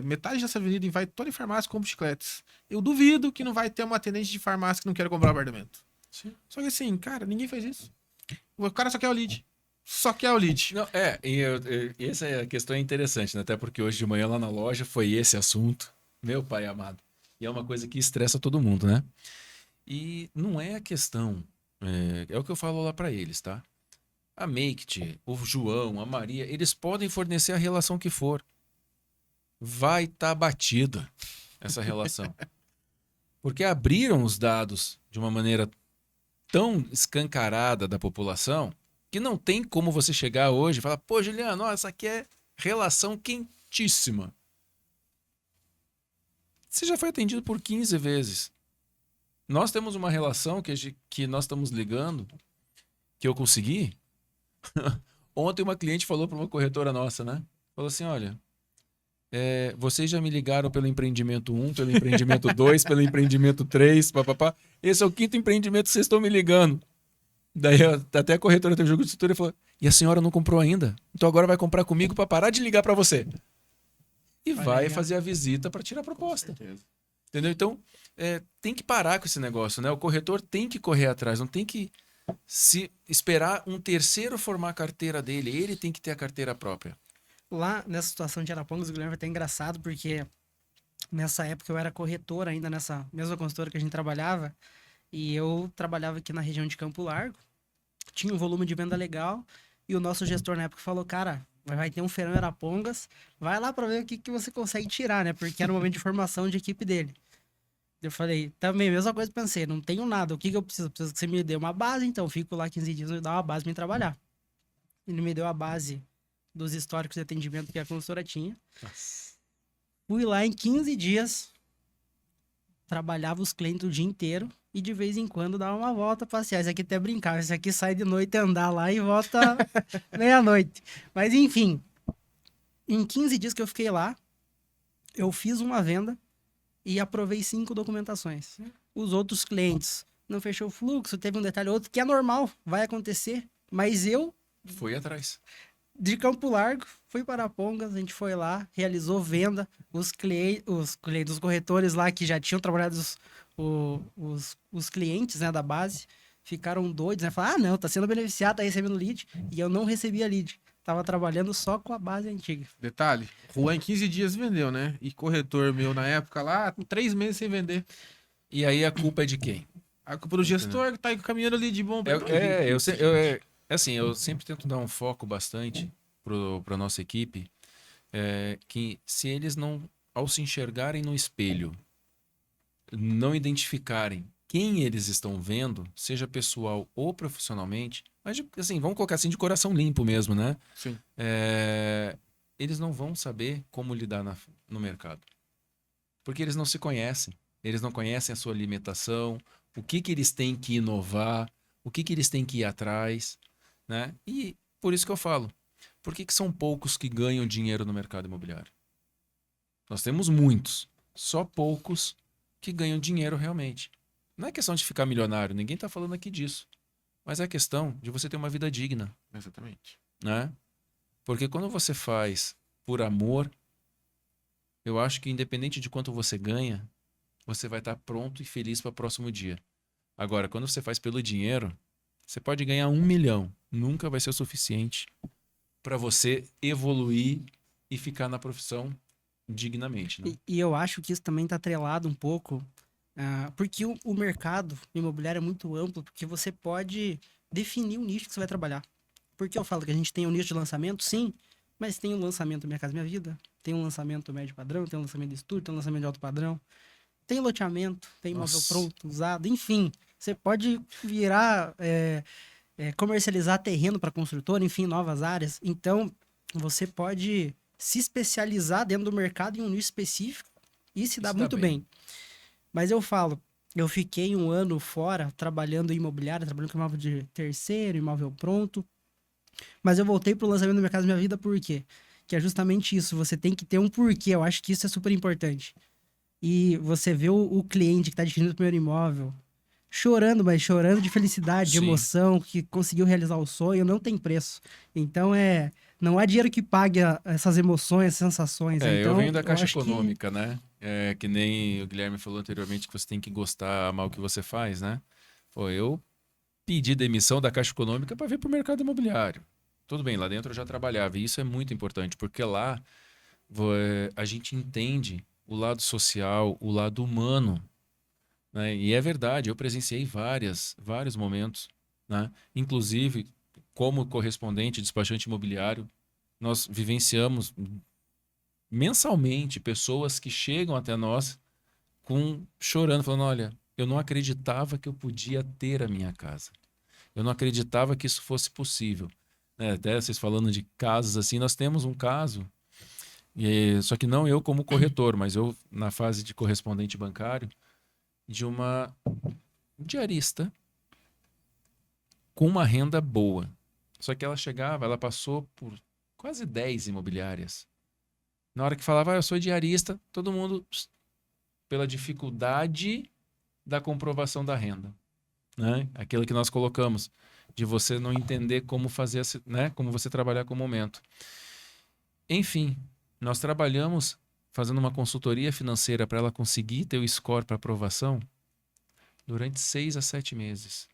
metade dessa avenida e vai toda em farmácia e compra chicletes. Eu duvido que não vai ter uma atendente de farmácia que não queira comprar apartamento. Sim. Só que assim, cara, ninguém faz isso. O cara só quer o lead. Só quer o lead. Não, essa é a questão interessante, né? Até porque hoje de manhã lá na loja foi esse assunto. Meu pai amado. E é uma coisa que estressa todo mundo, né? E não é a questão. É o que eu falo lá para eles, tá? A Make, o João, a Maria, eles podem fornecer a relação que for. Vai estar batida essa relação. Porque abriram os dados de uma maneira tão escancarada da população que não tem como você chegar hoje e falar, pô, Juliano, ó, essa aqui é relação quentíssima. Você já foi atendido por 15 vezes. Nós temos uma relação que nós estamos ligando, que eu consegui. Ontem uma cliente falou para uma corretora nossa, né? Falou assim, olha, vocês já me ligaram pelo empreendimento 1, pelo empreendimento 2, pelo empreendimento 3, papapá. Esse é o 5º empreendimento que vocês estão me ligando. Daí até a corretora teve jogo de estrutura e falou, e a senhora não comprou ainda? Então agora vai comprar comigo para parar de ligar para você. E vai fazer a visita para tirar a proposta. Entendeu? Então, tem que parar com esse negócio, né? O corretor tem que correr atrás, não tem que se esperar um terceiro formar a carteira dele. Ele tem que ter a carteira própria. Lá nessa situação de Arapongas, o Guilherme, é até engraçado, porque nessa época eu era corretor ainda nessa mesma consultora que a gente trabalhava, e eu trabalhava aqui na região de Campo Largo, tinha um volume de venda legal, e o nosso gestor na época falou, cara, vai ter um feirão em Arapongas, vai lá para ver o que você consegue tirar, né? Porque era o momento de formação de equipe dele. Eu falei, também, mesma coisa, pensei, não tenho nada, o que eu preciso? Preciso que você me dê uma base, então eu fico lá 15 dias e dá uma base para mim trabalhar. Ele me deu a base dos históricos de atendimento que a consultora tinha. Nossa. Fui lá em 15 dias, trabalhava os clientes o dia inteiro e de vez em quando dava uma volta passear. Esse aqui até brincava, esse aqui sai de noite andar lá e volta meia-noite. Mas enfim, em 15 dias que eu fiquei lá, eu fiz uma venda e aprovei 5 documentações. Os outros clientes não fechou o fluxo, teve um detalhe ou outro que é normal, vai acontecer, mas eu Foi atrás. de Campo Largo, fui para Arapongas, a gente foi lá, realizou venda, os corretores lá que já tinham trabalhado os clientes, né, da base, ficaram doidos, né, falaram, não, tá sendo beneficiado, tá recebendo lead, e eu não recebia lead, tava trabalhando só com a base antiga. Detalhe, Juan em 15 dias vendeu, né? E corretor meu na época lá, 3 meses sem vender. E aí a culpa é de quem? A culpa do gestor que tá caminhando ali de bom. Eu sempre tento dar um foco bastante para nossa equipe, que se eles não, ao se enxergarem no espelho, não identificarem quem eles estão vendo, seja pessoal ou profissionalmente, mas assim, vamos colocar assim de coração limpo mesmo, né? Sim. Eles não vão saber como lidar no mercado. Porque eles não se conhecem. Eles não conhecem a sua limitação, o que eles têm que inovar, o que eles têm que ir atrás, né? E por isso que eu falo, por que são poucos que ganham dinheiro no mercado imobiliário? Nós temos muitos, só poucos que ganham dinheiro realmente. Não é questão de ficar milionário, ninguém está falando aqui disso. Mas é questão de você ter uma vida digna. Exatamente. Né? Porque quando você faz por amor, eu acho que independente de quanto você ganha, você vai estar pronto e feliz para o próximo dia. Agora, quando você faz pelo dinheiro, você pode ganhar 1 milhão. Nunca vai ser o suficiente para você evoluir e ficar na profissão dignamente, né? E eu acho que isso também está atrelado um pouco, porque o mercado imobiliário é muito amplo, porque você pode definir o nicho que você vai trabalhar. Porque eu falo que a gente tem um nicho de lançamento, sim, mas tem um lançamento Minha Casa Minha Vida, tem um lançamento médio padrão, tem um lançamento de estúdio, tem um lançamento de alto padrão, tem loteamento, tem imóvel Nossa. pronto, usado, enfim. Você pode virar, comercializar terreno para construtor, enfim, novas áreas. Então, você pode se especializar dentro do mercado em um nicho específico e se dá Se dá muito bem. bem. Mas eu falo, eu fiquei um ano fora trabalhando em imobiliária, trabalhando com imóvel de terceiro, imóvel pronto. Mas eu voltei pro lançamento do Minha Casa Minha Vida por quê? Que é justamente isso, você tem que ter um porquê. Eu acho que isso é super importante. E você vê o cliente que está adquirindo o primeiro imóvel chorando, mas chorando de felicidade, de Sim. emoção, que conseguiu realizar o sonho, não tem preço. Então não há dinheiro que pague essas emoções, essas sensações. Então, Eu venho da Caixa acho que Econômica, né? É que nem o Guilherme falou anteriormente que você tem que gostar, amar o que você faz, né? Pô, eu pedi demissão da Caixa Econômica para vir para o mercado imobiliário. Tudo bem, lá dentro eu já trabalhava e isso é muito importante, porque lá a gente entende o lado social, o lado humano, né? E é verdade, eu presenciei vários momentos, né? Inclusive, como correspondente, despachante imobiliário, nós vivenciamos mensalmente pessoas que chegam até nós chorando, falando: olha, eu não acreditava que eu podia ter a minha casa. Eu não acreditava que isso fosse possível. Né? Até vocês falando de casos assim, nós temos um caso, só que não eu como corretor, mas eu na fase de correspondente bancário, de uma diarista com uma renda boa. Só que ela passou por quase 10 imobiliárias. Na hora que falava, eu sou diarista, todo mundo, pela dificuldade da comprovação da renda, né? Aquilo que nós colocamos, de você não entender como fazer, né? Como você trabalhar com o momento. Enfim, nós trabalhamos fazendo uma consultoria financeira para ela conseguir ter o score para aprovação durante 6 a 7 meses.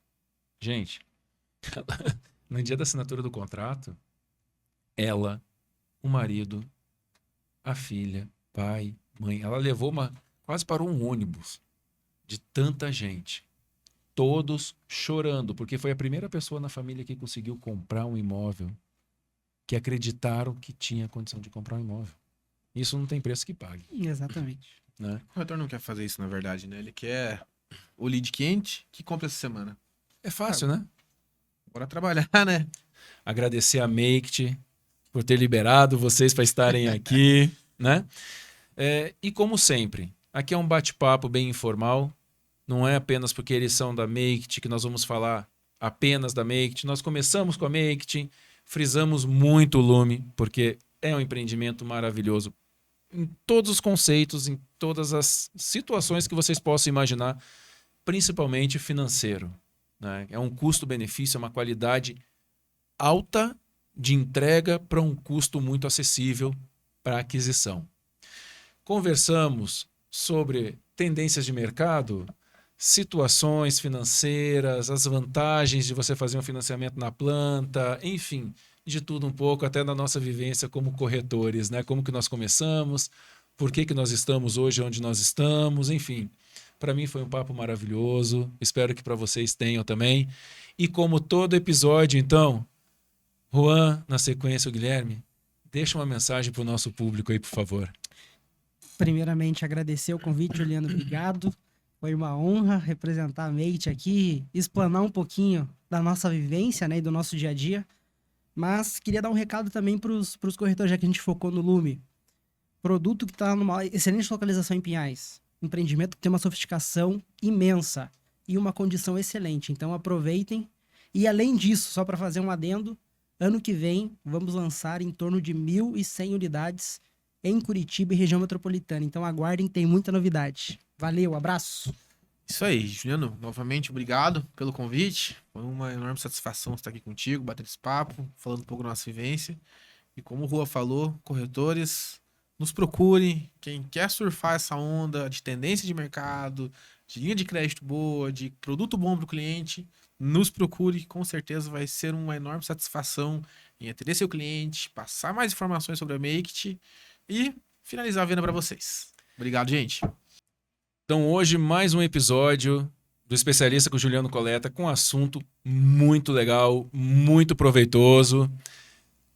Gente, no dia da assinatura do contrato, ela, o marido, a filha, pai, mãe, ela levou quase parou um ônibus de tanta gente. Todos chorando, porque foi a primeira pessoa na família que conseguiu comprar um imóvel, que acreditaram que tinha condição de comprar um imóvel. Isso não tem preço que pague, exatamente. né? O corretor não quer fazer isso, na verdade, né? Ele quer o lead quente que compra essa semana. É fácil, né? Bora trabalhar, né? Agradecer a Make por ter liberado vocês para estarem aqui, né? E como sempre, aqui é um bate-papo bem informal. Não é apenas porque eles são da Make que nós vamos falar apenas da Make. Nós começamos com a Make, frisamos muito o Lume, porque é um empreendimento maravilhoso em todos os conceitos, em todas as situações que vocês possam imaginar, principalmente financeiro, né? É um custo-benefício, é uma qualidade alta de entrega para um custo muito acessível para aquisição. Conversamos sobre tendências de mercado, situações financeiras, as vantagens de você fazer um financiamento na planta, enfim, de tudo um pouco, até na nossa vivência como corretores, né? Como que nós começamos, por que nós estamos hoje onde nós estamos, enfim. Para mim foi um papo maravilhoso, espero que para vocês tenham também. E como todo episódio, então, Juan, na sequência o Guilherme, deixa uma mensagem para o nosso público aí, por favor. Primeiramente, agradecer o convite, Juliano, obrigado. Foi uma honra representar a Mate aqui, explanar um pouquinho da nossa vivência, né, e do nosso dia a dia. Mas queria dar um recado também para os corretores, já que a gente focou no Lume. Produto que está numa excelente localização em Pinhais. Empreendimento que tem uma sofisticação imensa e uma condição excelente. Então aproveitem. E além disso, só para fazer um adendo, ano que vem vamos lançar em torno de 1.100 unidades em Curitiba e região metropolitana. Então aguardem, tem muita novidade. Valeu, abraço. Isso aí, Juliano. Novamente, obrigado pelo convite. Foi uma enorme satisfação estar aqui contigo, batendo esse papo, falando um pouco da nossa vivência. E como o Rua falou, corretores, nos procure. Quem quer surfar essa onda de tendência de mercado, de linha de crédito boa, de produto bom para o cliente, nos procure, que com certeza vai ser uma enorme satisfação em atender seu cliente, passar mais informações sobre a Make e finalizar a venda para vocês. Obrigado, gente. Então hoje mais um episódio do Especialista com o Juliano Coleta com um assunto muito legal, muito proveitoso.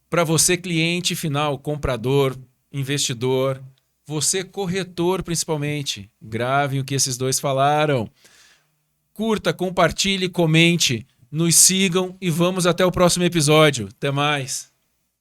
Para você cliente final, comprador, investidor, você corretor principalmente, gravem o que esses dois falaram. Curta, compartilhe, comente, nos sigam e vamos até o próximo episódio. Até mais!